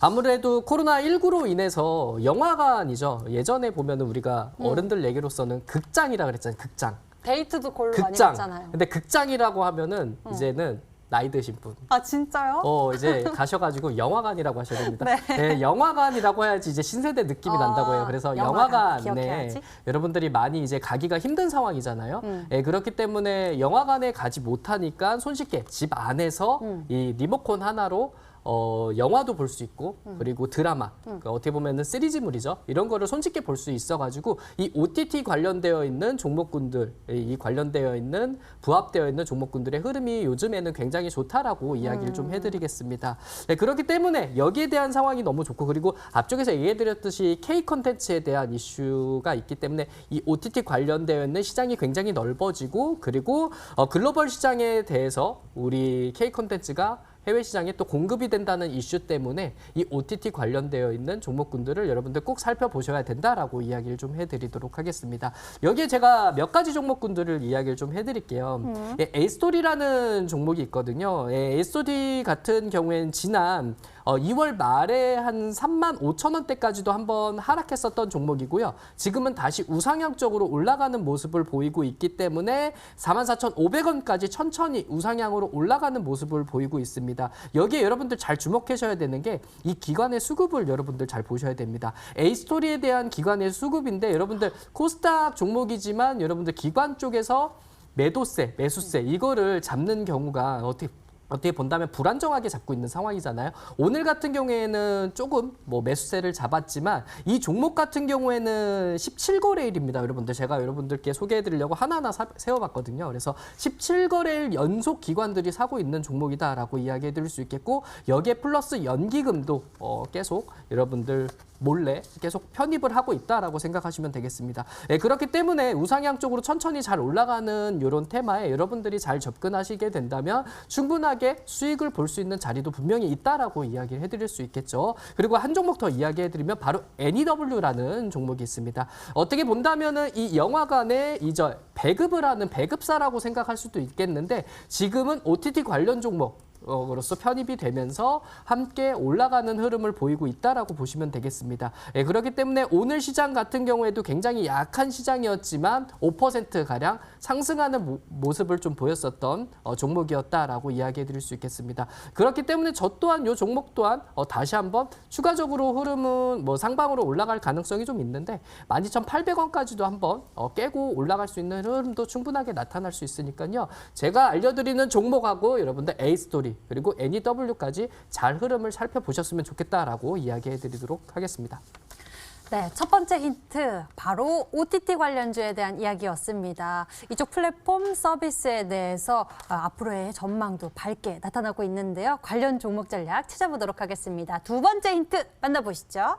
아무래도 코로나19로 인해서 영화관이죠. 예전에 보면은 우리가 어른들 얘기로서는 극장이라 그랬잖아요. 극장. 데이트도 골로 많이 극장. 갔잖아요. 근데 극장이라고 하면은 이제는 나이 드신 분. 아, 진짜요? 이제 가셔가지고 영화관이라고 하셔야 됩니다. 네. 네, 영화관이라고 해야지 이제 신세대 느낌이 난다고 해요. 그래서 영화관, 영화관에 기억해야지. 여러분들이 많이 이제 가기가 힘든 상황이잖아요. 네, 그렇기 때문에 영화관에 가지 못하니까 손쉽게 집 안에서 이 리모컨 하나로 영화도 볼 수 있고 그리고 드라마 그러니까 어떻게 보면은 시리즈물이죠. 이런 거를 손쉽게 볼 수 있어가지고 이 OTT 관련되어 있는 종목군들, 이 관련되어 있는 부합되어 있는 종목군들의 흐름이 요즘에는 굉장히 좋다라고 이야기를 좀 해드리겠습니다. 네, 그렇기 때문에 여기에 대한 상황이 너무 좋고 그리고 앞쪽에서 얘기해드렸듯이 K 콘텐츠에 대한 이슈가 있기 때문에 이 OTT 관련되어 있는 시장이 굉장히 넓어지고 그리고 글로벌 시장에 대해서 우리 K 콘텐츠가 해외 시장에 또 공급이 된다는 이슈 때문에 이 OTT 관련되어 있는 종목군들을 여러분들 꼭 살펴보셔야 된다라고 이야기를 좀 해드리도록 하겠습니다. 여기에 제가 몇 가지 종목군들을 이야기를 좀 해드릴게요. 예, A스토리라는 종목이 있거든요. 예, A스토리 같은 경우에는 지난 2월 말에 한 35,000원대까지도 한번 하락했었던 종목이고요. 지금은 다시 우상향적으로 올라가는 모습을 보이고 있기 때문에 44,500원까지 천천히 우상향으로 올라가는 모습을 보이고 있습니다. 여기에 여러분들 잘 주목하셔야 되는 게 이 기관의 수급을 여러분들 잘 보셔야 됩니다. A스토리에 대한 기관의 수급인데 여러분들 코스닥 종목이지만 여러분들 기관 쪽에서 매도세, 매수세 이거를 잡는 경우가 어떻게 본다면 불안정하게 잡고 있는 상황이잖아요. 오늘 같은 경우에는 조금 뭐 매수세를 잡았지만 이 종목 같은 경우에는 17거래일입니다. 여러분들 제가 여러분들께 소개해드리려고 하나하나 세워봤거든요. 그래서 17거래일 연속 기관들이 사고 있는 종목이다라고 이야기해드릴 수 있겠고 여기에 플러스 연기금도 계속 여러분들 몰래 계속 편입을 하고 있다라고 생각하시면 되겠습니다. 네, 그렇기 때문에 우상향 쪽으로 천천히 잘 올라가는 이런 테마에 여러분들이 잘 접근하시게 된다면 충분하게 수익을 볼 수 있는 자리도 분명히 있다라고 이야기를 해드릴 수 있겠죠. 그리고 한 종목 더 이야기해드리면 바로 NEW라는 종목이 있습니다. 어떻게 본다면은 이 영화관의 이제 배급을 하는 배급사라고 생각할 수도 있겠는데 지금은 OTT 관련 종목 으로서 편입이 되면서 함께 올라가는 흐름을 보이고 있다라고 보시면 되겠습니다. 예, 그렇기 때문에 오늘 시장 같은 경우에도 굉장히 약한 시장이었지만 5%가량 상승하는 모습을 좀 보였었던 종목이었다라고 이야기해드릴 수 있겠습니다. 그렇기 때문에 저 또한 이 종목 또한 다시 한번 추가적으로 흐름은 뭐 상방으로 올라갈 가능성이 좀 있는데 12,800원까지도 한번 깨고 올라갈 수 있는 흐름도 충분하게 나타날 수 있으니까요. 제가 알려드리는 종목하고 여러분들 A스토리 그리고 NEW까지 잘 흐름을 살펴보셨으면 좋겠다라고 이야기해드리도록 하겠습니다. 네, 첫 번째 힌트 바로 OTT 관련주에 대한 이야기였습니다. 이쪽 플랫폼 서비스에 대해서 앞으로의 전망도 밝게 나타나고 있는데요. 관련 종목 전략 찾아보도록 하겠습니다. 두 번째 힌트 만나보시죠.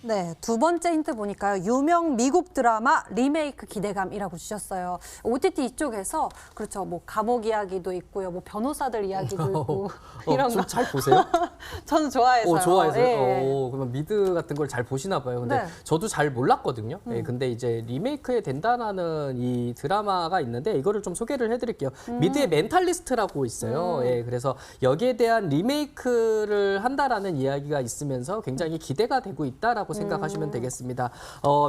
네, 두 번째 힌트 보니까요. 유명 미국 드라마 리메이크 기대감이라고 주셨어요. OTT 이쪽에서 그렇죠. 뭐 감옥 이야기도 있고요. 뭐 변호사들 이야기도 있고 이런 거. 좀 잘 보세요? 저는 좋아해서요. 좋아해서요? 예. 그러면 미드 같은 걸 잘 보시나 봐요. 근데 네. 저도 잘 몰랐거든요. 예, 근데 이제 리메이크에 된다는 이 드라마가 있는데 이거를 좀 소개를 해드릴게요. 미드의 멘탈리스트라고 있어요. 예, 그래서 여기에 대한 리메이크를 한다라는 이야기가 있으면서 굉장히 기대가 되고 있다라고 생각하시면 되겠습니다.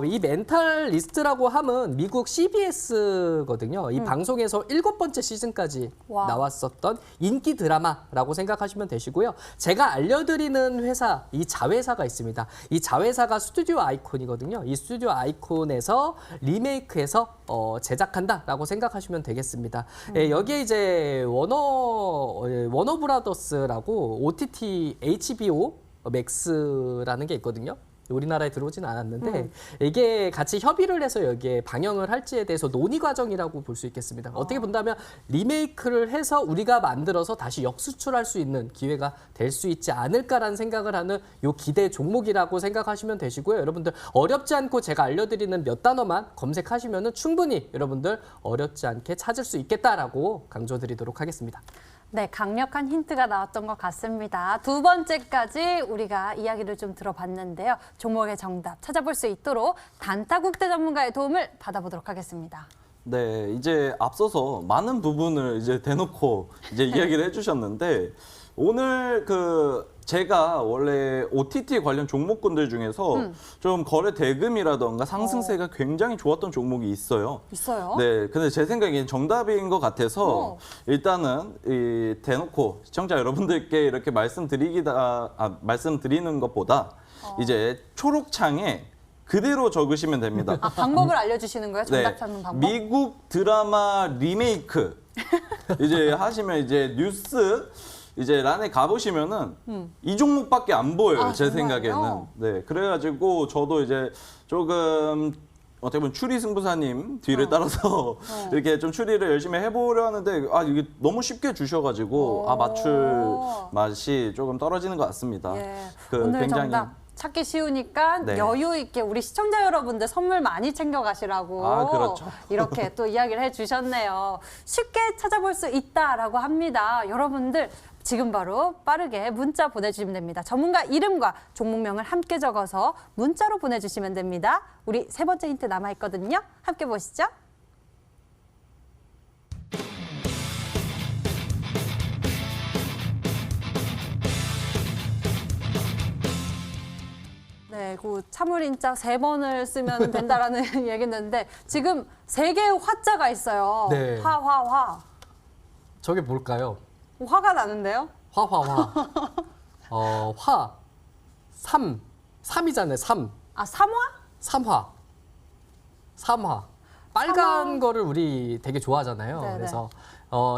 이 멘탈리스트라고 함은 미국 CBS거든요. 이 방송에서 7번째 시즌까지 와. 나왔었던 인기 드라마라고 생각하시면 되시고요. 제가 알려드리는 회사, 이 자회사가 있습니다. 이 자회사가 스튜디오 아이콘이거든요. 이 스튜디오 아이콘에서 리메이크해서 제작한다라고 생각하시면 되겠습니다. 예, 여기에 이제 워너 브라더스라고 OTT HBO 맥스라는 게 있거든요. 우리나라에 들어오진 않았는데 이게 같이 협의를 해서 여기에 방영을 할지에 대해서 논의 과정이라고 볼 수 있겠습니다. 어떻게 본다면 리메이크를 해서 우리가 만들어서 다시 역수출할 수 있는 기회가 될 수 있지 않을까라는 생각을 하는 요 기대 종목이라고 생각하시면 되시고요. 여러분들 어렵지 않고 제가 알려드리는 몇 단어만 검색하시면은 충분히 여러분들 어렵지 않게 찾을 수 있겠다라고 강조드리도록 하겠습니다. 네, 강력한 힌트가 나왔던 것 같습니다. 두 번째까지 우리가 이야기를 좀 들어봤는데요. 종목의 정답 찾아볼 수 있도록 단타국대 전문가의 도움을 받아보도록 하겠습니다. 네, 이제 앞서서 많은 부분을 이제 대놓고 이제 이야기를 해주셨는데 오늘 제가 원래 OTT 관련 종목군들 중에서 좀 거래 대금이라던가 상승세가 굉장히 좋았던 종목이 있어요. 있어요? 네, 근데 제 생각엔 정답인 것 같아서 일단은 대놓고 시청자 여러분들께 이렇게 말씀드리는 것보다 이제 초록창에 그대로 적으시면 됩니다. 아, 방법을 알려주시는 거예요? 정답 찾는 방법? 미국 드라마 리메이크 이제 하시면 이제 뉴스 이제 란에 가보시면은 이 종목밖에 안 보여요. 아, 제 정말요? 생각에는. 네, 그래가지고 저도 이제 조금 어떻게 보면 추리 승부사님 뒤를 따라서 이렇게 좀 추리를 열심히 해보려 하는데 아 이게 너무 쉽게 주셔가지고 아 맞출 맛이 조금 떨어지는 것 같습니다. 예. 그 오늘 굉장히 정답 찾기 쉬우니까 네. 여유 있게 우리 시청자 여러분들 선물 많이 챙겨가시라고 아, 그렇죠. 이렇게 또 이야기를 해주셨네요. 쉽게 찾아볼 수 있다라고 합니다. 여러분들 지금 바로 빠르게 문자 보내주시면 됩니다. 전문가 이름과 종목명을 함께 적어서 문자로 보내주시면 됩니다. 우리 세 번째 힌트 남아있거든요. 함께 보시죠. 네, 그 참을인자 3번을 쓰면 된다라는 얘기했는데 지금 3개의 화자가 있어요. 네. 화. 저게 뭘까요? 화가 나는데요? 화. 화. 삼이잖아요. 삼. 아, 삼화? 삼화. 빨간 삼화. 거를 우리 되게 좋아하잖아요. 네네. 그래서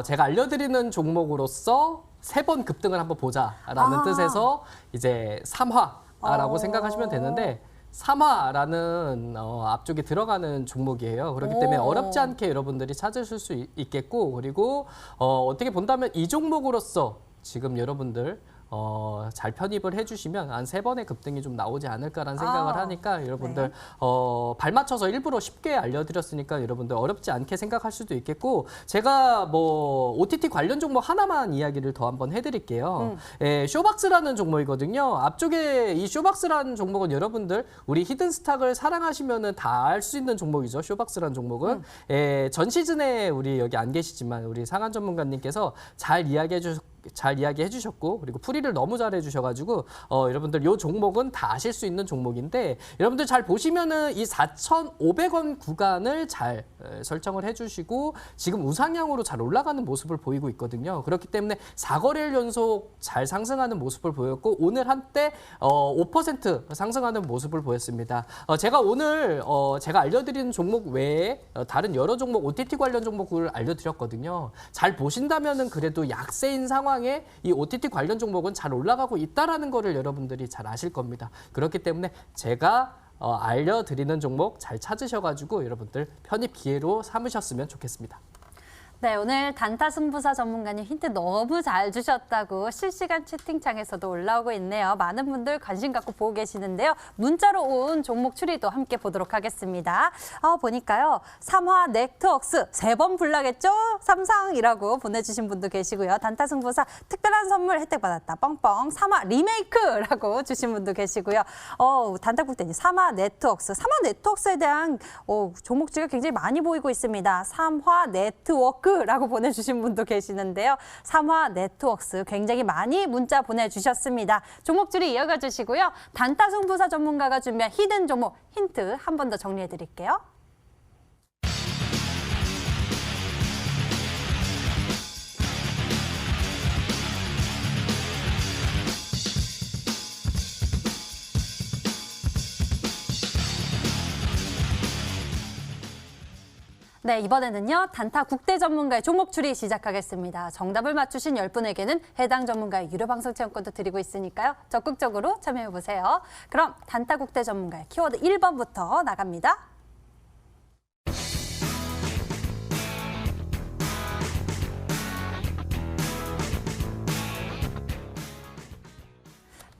제가 알려드리는 종목으로서 3번 급등을 한번 보자라는 아. 뜻에서 이제 삼화라고 어. 생각하시면 되는데 삼화라는 앞쪽에 들어가는 종목이에요. 그렇기 때문에 오. 어렵지 않게 여러분들이 찾으실 수 있겠고 그리고 어떻게 본다면 이 종목으로서 지금 여러분들 잘 편입을 해주시면 한 3번의 급등이 좀 나오지 않을까라는 생각을 아, 하니까 여러분들 네. 발 맞춰서 일부러 쉽게 알려드렸으니까 여러분들 어렵지 않게 생각할 수도 있겠고 제가 뭐 OTT 관련 종목 하나만 이야기를 더 한번 해드릴게요. 쇼박스라는 종목이거든요. 앞쪽에 이 쇼박스라는 종목은 여러분들 우리 히든스탁을 사랑하시면은 다 알 수 있는 종목이죠. 쇼박스라는 종목은 전 시즌에 우리 여기 안 계시지만 우리 상한 전문가님께서 잘 이야기해 주셨고 그리고 풀이를 너무 잘해 주셔가지고 여러분들 이 종목은 다 아실 수 있는 종목인데 여러분들 잘 보시면은 이 4,500원 구간을 잘 설정을 해주시고 지금 우상향으로 잘 올라가는 모습을 보이고 있거든요. 그렇기 때문에 4거래일 연속 잘 상승하는 모습을 보였고 오늘 한때 5% 상승하는 모습을 보였습니다. 제가 오늘 제가 알려드리는 종목 외에 다른 여러 종목 OTT 관련 종목을 알려드렸거든요. 잘 보신다면은 그래도 약세인 상황 이 OTT 관련 종목은 잘 올라가고 있다라는 거를 여러분들이 잘 아실 겁니다. 그렇기 때문에 제가 알려드리는 종목 잘 찾으셔가지고 여러분들 편입 기회로 삼으셨으면 좋겠습니다. 네, 오늘 단타 승부사 전문가님 힌트 너무 잘 주셨다고 실시간 채팅창에서도 올라오고 있네요. 많은 분들 관심 갖고 보고 계시는데요. 문자로 온 종목 추리도 함께 보도록 하겠습니다. 보니까요. 삼화 네트웍스 3번 불나겠죠? 삼상이라고 보내주신 분도 계시고요. 단타 승부사 특별한 선물 혜택 받았다. 뻥뻥. 삼화 리메이크라고 주신 분도 계시고요. 단타국대님 삼화 네트웍스. 삼화 네트웍스에 대한 종목 추리가 굉장히 많이 보이고 있습니다. 삼화 네트워크 라고 보내주신 분도 계시는데요. 삼화 네트웍스 굉장히 많이 문자 보내주셨습니다. 종목 줄이 이어가 주시고요. 단타 승부사 전문가가 준비한 히든 종목 힌트 한 번 더 정리해 드릴게요. 네, 이번에는요. 단타 국대 전문가의 종목 추리 시작하겠습니다. 정답을 맞추신 10분에게는 해당 전문가의 유료 방송 체험권도 드리고 있으니까요. 적극적으로 참여해보세요. 그럼 단타 국대 전문가의 키워드 1번부터 나갑니다.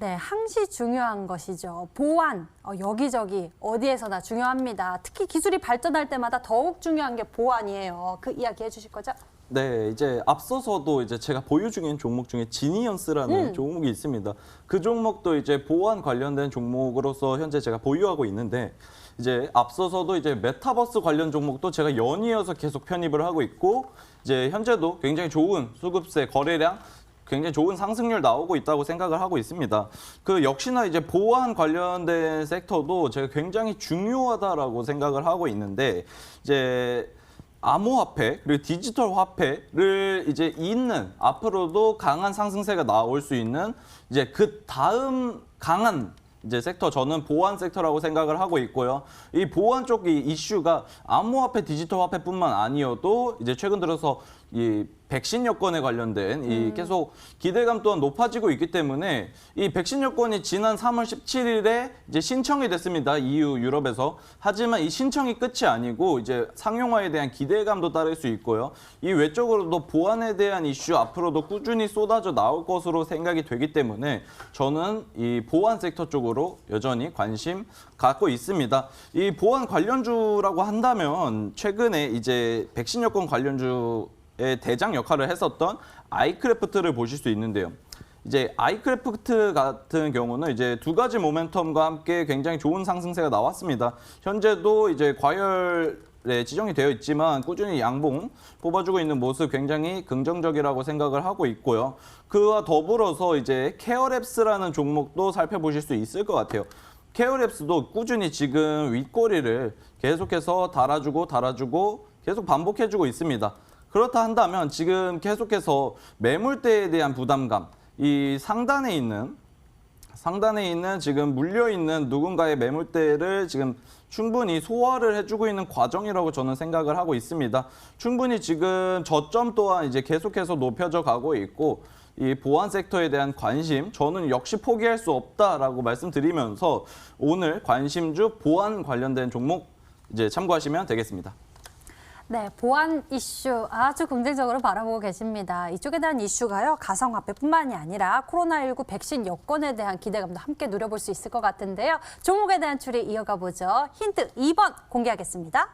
네, 항시 중요한 것이죠. 보안, 여기저기 어디에서나 중요합니다. 특히 기술이 발전할 때마다 더욱 중요한 게 보안이에요. 그 이야기 해주실 거죠? 네, 이제 앞서서도 이제 제가 보유 중인 종목 중에 지니언스라는 종목이 있습니다. 그 종목도 이제 보안 관련된 종목으로서 현재 제가 보유하고 있는데 이제 앞서서도 이제 메타버스 관련 종목도 제가 연이어서 계속 편입을 하고 있고 이제 현재도 굉장히 좋은 수급세 거래량 굉장히 좋은 상승률 나오고 있다고 생각을 하고 있습니다. 그 역시나 이제 보안 관련된 섹터도 제가 굉장히 중요하다라고 생각을 하고 있는데 이제 암호화폐 그리고 디지털 화폐를 이제 잇는 앞으로도 강한 상승세가 나올 수 있는 이제 그 다음 강한 이제 섹터 저는 보안 섹터라고 생각을 하고 있고요. 이 보안 쪽 이 이슈가 암호화폐, 디지털 화폐뿐만 아니어도 이제 최근 들어서 이 백신 여건에 관련된 이 계속 기대감 또한 높아지고 있기 때문에 이 백신 여건이 지난 3월 17일에 이제 신청이 됐습니다. EU 유럽에서. 하지만 이 신청이 끝이 아니고 이제 상용화에 대한 기대감도 따를 수 있고요. 이 외적으로도 보안에 대한 이슈 앞으로도 꾸준히 쏟아져 나올 것으로 생각이 되기 때문에 저는 이 보안 섹터 쪽으로 여전히 관심 갖고 있습니다. 이 보안 관련주라고 한다면 최근에 이제 백신 여건 관련주 의 대장 역할을 했었던 아이크래프트를 보실 수 있는데요. 이제 아이크래프트 같은 경우는 이제 두 가지 모멘텀과 함께 굉장히 좋은 상승세가 나왔습니다. 현재도 이제 과열에 지정이 되어 있지만 꾸준히 양봉 뽑아주고 있는 모습 굉장히 긍정적이라고 생각을 하고 있고요. 그와 더불어서 이제 케어랩스라는 종목도 살펴보실 수 있을 것 같아요. 케어랩스도 꾸준히 지금 윗꼬리를 계속해서 달아주고 계속 반복해주고 있습니다. 그렇다 한다면 지금 계속해서 매물대에 대한 부담감, 이 상단에 있는 지금 물려있는 누군가의 매물대를 지금 충분히 소화를 해주고 있는 과정이라고 저는 생각을 하고 있습니다. 충분히 지금 저점 또한 이제 계속해서 높여져 가고 있고 이 보안 섹터에 대한 관심, 저는 역시 포기할 수 없다라고 말씀드리면서 오늘 관심주 보안 관련된 종목 이제 참고하시면 되겠습니다. 네, 보안 이슈 아주 긍정적으로 바라보고 계십니다. 이쪽에 대한 이슈가요, 가상화폐뿐만이 아니라 코로나19 백신 여건에 대한 기대감도 함께 누려볼 수 있을 것 같은데요. 종목에 대한 추리 이어가 보죠. 힌트 2번 공개하겠습니다.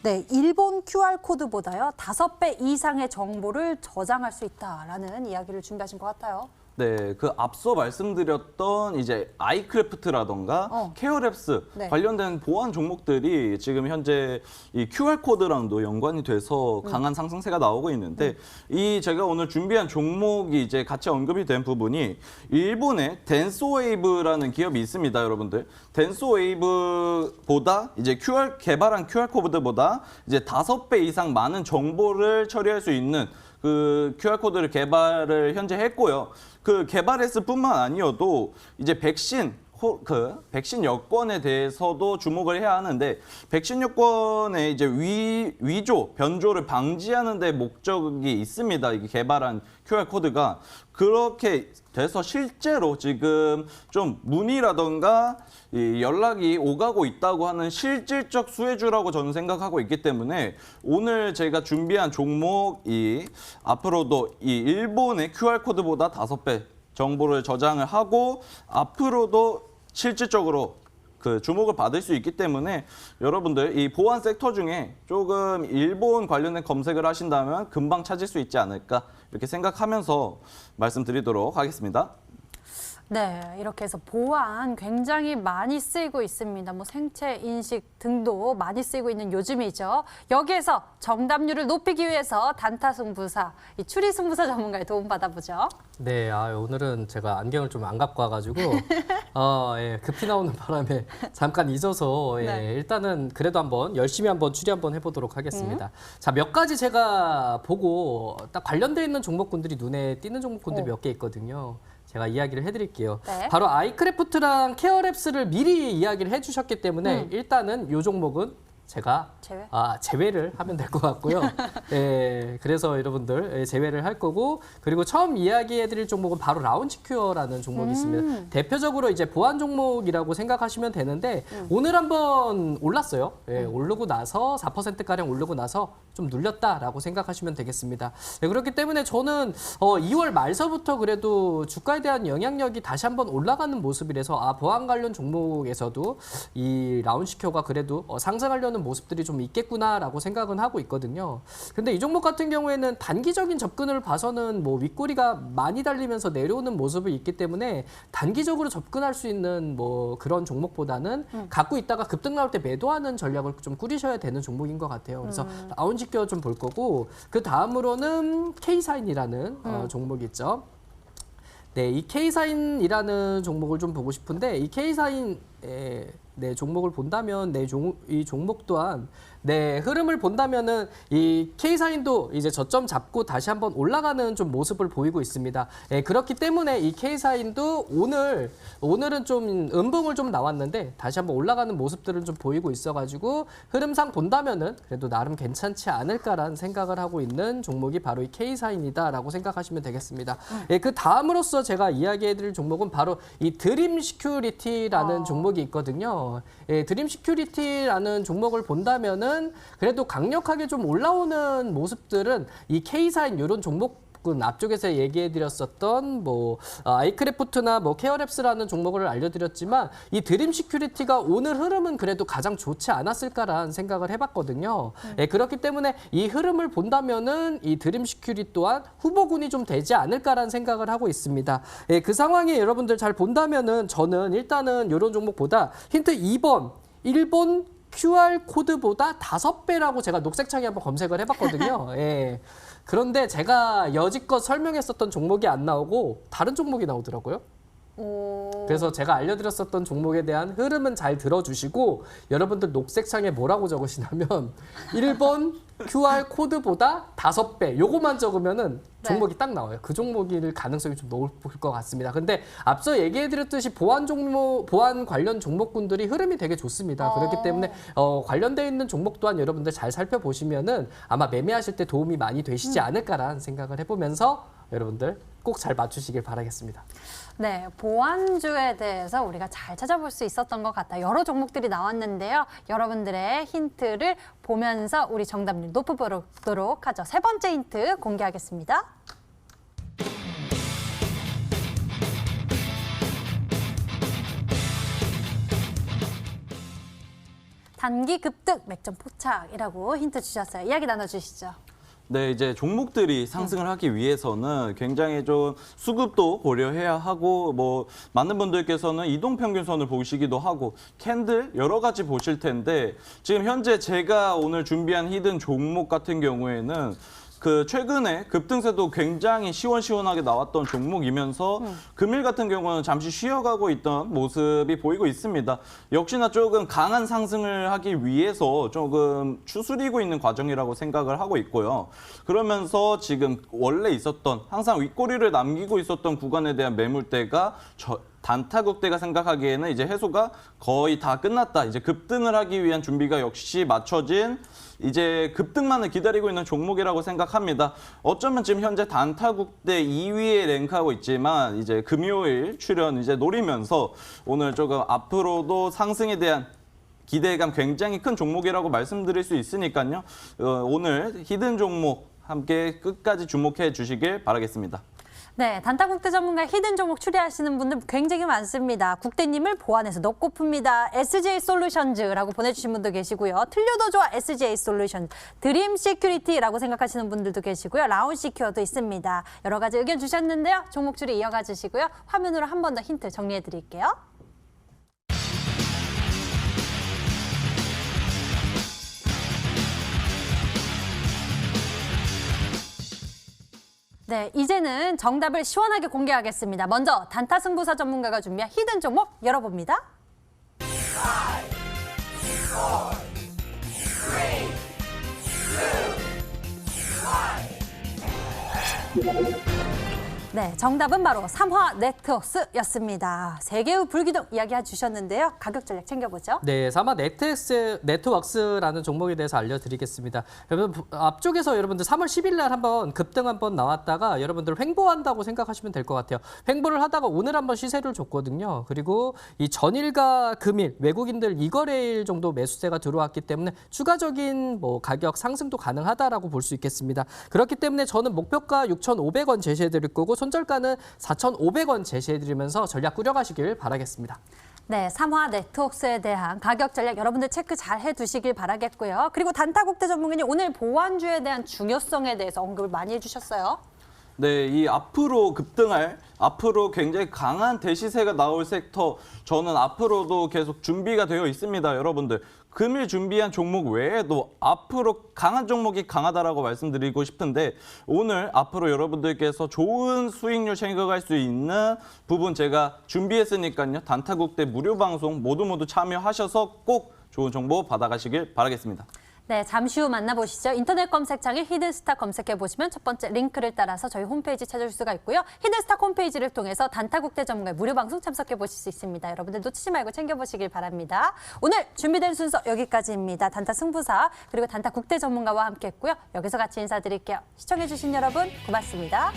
네, 일본 QR코드보다요 5배 이상의 정보를 저장할 수 있다라는 이야기를 준비하신 것 같아요. 네, 그 앞서 말씀드렸던 이제 아이크래프트라던가 케어랩스 네. 관련된 보안 종목들이 지금 현재 이 QR코드랑도 연관이 돼서 강한 상승세가 나오고 있는데 이 제가 오늘 준비한 종목이 이제 같이 언급이 된 부분이 일본의 댄소웨이브라는 기업이 있습니다, 여러분들. 댄소웨이브보다 이제 개발한 QR코드보다 이제 5배 이상 많은 정보를 처리할 수 있는 그 QR코드를 개발을 현재 했고요. 그 개발했을 뿐만 아니어도 이제 백신 여건에 대해서도 주목을 해야 하는데 백신 여건의 이제 변조를 방지하는 데 목적이 있습니다. 이게 개발한 QR코드가 그렇게 돼서 실제로 지금 좀 문의라던가 이 연락이 오가고 있다고 하는 실질적 수혜주라고 저는 생각하고 있기 때문에 오늘 제가 준비한 종목이 앞으로도 이 일본의 QR코드보다 5배 정보를 저장을 하고 앞으로도 실질적으로 그 주목을 받을 수 있기 때문에 여러분들 이 보안 섹터 중에 조금 일본 관련된 검색을 하신다면 금방 찾을 수 있지 않을까 이렇게 생각하면서 말씀드리도록 하겠습니다. 네, 이렇게 해서 보안 굉장히 많이 쓰이고 있습니다. 뭐 생체 인식 등도 많이 쓰이고 있는 요즘이죠. 여기에서 정답률을 높이기 위해서 단타 승부사, 이 추리 승부사 전문가의 도움 받아보죠. 네, 오늘은 제가 안경을 좀 안 갖고 와가지고 예, 급히 나오는 바람에 잠깐 잊어서 네. 일단은 그래도 한번 열심히 한번 추리 한번 해보도록 하겠습니다. 자, 몇 가지 제가 보고 딱 관련돼 있는 종목군들이 눈에 띄는 종목군들이 몇 개 있거든요. 제가 이야기를 해드릴게요. 네. 바로 아이크래프트랑 케어랩스를 미리 이야기를 해주셨기 때문에 일단은 이 종목은 제가 제외를 하면 될 것 같고요. 예, 그래서 여러분들 제외를 할 거고 그리고 처음 이야기해드릴 종목은 바로 라운치큐어라는 종목이 있습니다. 대표적으로 이제 보안 종목이라고 생각하시면 되는데 오늘 한번 올랐어요. 예, 오르고 나서 4%가량 오르고 나서 좀 눌렸다라고 생각하시면 되겠습니다. 네, 그렇기 때문에 저는 2월 말서부터 그래도 주가에 대한 영향력이 다시 한번 올라가는 모습이라서 보안 관련 종목에서도 이 라운치큐어가 그래도 상승하려는 모습들이 좀 있겠구나라고 생각은 하고 있거든요. 근데 이 종목 같은 경우에는 단기적인 접근을 봐서는 뭐 윗꼬리가 많이 달리면서 내려오는 모습이 있기 때문에 단기적으로 접근할 수 있는 뭐 그런 종목보다는 갖고 있다가 급등 나올 때 매도하는 전략을 좀 꾸리셔야 되는 종목인 것 같아요. 그래서 라운치큐어 좀 볼 거고 그 다음으로는 K사인이라는 종목이 있죠. 네, 이 K사인이라는 종목을 좀 보고 싶은데 이 K사인 내 종목을 본다면 이 종목 또한 내 흐름을 본다면은 이 K사인도 이제 저점 잡고 다시 한번 올라가는 좀 모습을 보이고 있습니다. 그렇기 때문에 이 K사인도 오늘은 좀 음봉을 좀 나왔는데 다시 한번 올라가는 모습들을 좀 보이고 있어가지고 흐름상 본다면은 그래도 나름 괜찮지 않을까라는 생각을 하고 있는 종목이 바로 이 K사인이다라고 생각하시면 되겠습니다. 그 다음으로서 제가 이야기해드릴 종목은 바로 이 드림 시큐리티라는 종목이 있거든요. 드림 시큐리티라는 종목을 본다면은 그래도 강력하게 좀 올라오는 모습들은 이 K사인 이런 종목은 앞쪽에서 얘기해드렸었던 뭐 아이크래프트나 뭐 케어랩스라는 종목을 알려드렸지만 이 드림 시큐리티가 오늘 흐름은 그래도 가장 좋지 않았을까라는 생각을 해봤거든요. 그렇기 때문에 이 흐름을 본다면은 이 드림 시큐리티 또한 후보군이 좀 되지 않을까라는 생각을 하고 있습니다. 그 상황에 여러분들 잘 본다면은 저는 일단은 이런 종목보다 힌트 2번, 1번 QR 코드보다 5배라고 제가 녹색창에 한번 검색을 해봤거든요. 그런데 제가 여지껏 설명했었던 종목이 안 나오고 다른 종목이 나오더라고요. 그래서 제가 알려드렸었던 종목에 대한 흐름은 잘 들어주시고 여러분들 녹색창에 뭐라고 적으시냐면 1번 QR 코드보다 5배 요거만 적으면은 종목이 딱 나와요. 그 종목일 가능성이 좀 높을 것 같습니다. 근데 앞서 얘기해드렸듯이 보안 관련 종목군들이 흐름이 되게 좋습니다. 그렇기 때문에 관련되어 있는 종목 또한 여러분들 잘 살펴보시면은 아마 매매하실 때 도움이 많이 되시지 않을까라는 생각을 해보면서 여러분들 꼭 잘 맞추시길 바라겠습니다. 네, 보안주에 대해서 우리가 잘 찾아볼 수 있었던 것 같아요. 여러 종목들이 나왔는데요. 여러분들의 힌트를 보면서 우리 정답률 높여보도록 하죠. 세 번째 힌트 공개하겠습니다. 단기 급등 맥점 포착이라고 힌트 주셨어요. 이야기 나눠주시죠. 네, 이제 종목들이 상승을 하기 위해서는 굉장히 좀 수급도 고려해야 하고 뭐 많은 분들께서는 이동평균선을 보시기도 하고 캔들 여러 가지 보실 텐데 지금 현재 제가 오늘 준비한 히든 종목 같은 경우에는 그 최근에 급등세도 굉장히 시원시원하게 나왔던 종목이면서 금일 같은 경우는 잠시 쉬어가고 있던 모습이 보이고 있습니다. 역시나 조금 강한 상승을 하기 위해서 조금 추스리고 있는 과정이라고 생각을 하고 있고요. 그러면서 지금 원래 있었던 항상 윗꼬리를 남기고 있었던 구간에 대한 매물대가 단타국대가 생각하기에는 이제 해소가 거의 다 끝났다. 이제 급등을 하기 위한 준비가 역시 맞춰진 이제 급등만을 기다리고 있는 종목이라고 생각합니다. 어쩌면 지금 현재 단타국대 2위에 랭크하고 있지만 이제 금요일 출연 이제 노리면서 오늘 조금 앞으로도 상승에 대한 기대감 굉장히 큰 종목이라고 말씀드릴 수 있으니까요. 오늘 히든 종목 함께 끝까지 주목해 주시길 바라겠습니다. 네, 단타국대 전문가 히든 종목 추리하시는 분들 굉장히 많습니다. 국대님을 보안해서 넣고 풉니다. SJ솔루션즈라고 보내주신 분도 계시고요. 틀려도 좋아 SJ솔루션, 드림 시큐리티라고 생각하시는 분들도 계시고요. 라운시큐어도 있습니다. 여러 가지 의견 주셨는데요. 종목 추리 이어가 주시고요. 화면으로 한 번 더 힌트 정리해 드릴게요. 네, 이제는 정답을 시원하게 공개하겠습니다. 먼저 단타 승부사 전문가가 준비한 히든 종목 열어봅니다. 5, 4, 3, 2, 1. 네, 정답은 바로 삼화 네트워크스였습니다. 세계의 불기둥 이야기해 주셨는데요. 가격 전략 챙겨보죠. 네, 삼화 네트워크스라는 종목에 대해서 알려드리겠습니다. 여러분 앞쪽에서 여러분들 3월 10일 날 한번 급등 한번 나왔다가 여러분들 횡보한다고 생각하시면 될 것 같아요. 횡보를 하다가 오늘 한번 시세를 줬거든요. 그리고 이 전일과 금일 외국인들 이거래일 정도 매수세가 들어왔기 때문에 추가적인 뭐 가격 상승도 가능하다라고 볼 수 있겠습니다. 그렇기 때문에 저는 목표가 6,500원 제시해드릴 거고 손절가는 4,500원 제시해드리면서 전략 꾸려가시길 바라겠습니다. 네, 삼화 네트워크스에 대한 가격 전략 여러분들 체크 잘 해두시길 바라겠고요. 그리고 단타국대 전문가님 오늘 보안주에 대한 중요성에 대해서 언급을 많이 해주셨어요. 네, 이 앞으로 급등할, 앞으로 굉장히 강한 대시세가 나올 섹터, 저는 앞으로도 계속 준비가 되어 있습니다, 여러분들. 금일 준비한 종목 외에도 앞으로 강한 종목이 강하다라고 말씀드리고 싶은데 오늘 앞으로 여러분들께서 좋은 수익률 챙겨갈 수 있는 부분 제가 준비했으니까요. 단타국대 무료 방송 모두 참여하셔서 꼭 좋은 정보 받아가시길 바라겠습니다. 네, 잠시 후 만나보시죠. 인터넷 검색창에 히든스탁 검색해보시면 첫 번째 링크를 따라서 저희 홈페이지 찾아줄 수가 있고요. 히든스탁 홈페이지를 통해서 단타국대 전문가의 무료 방송 참석해보실 수 있습니다. 여러분들 놓치지 말고 챙겨보시길 바랍니다. 오늘 준비된 순서 여기까지입니다. 단타 승부사 그리고 단타국대 전문가와 함께했고요. 여기서 같이 인사드릴게요. 시청해주신 여러분 고맙습니다.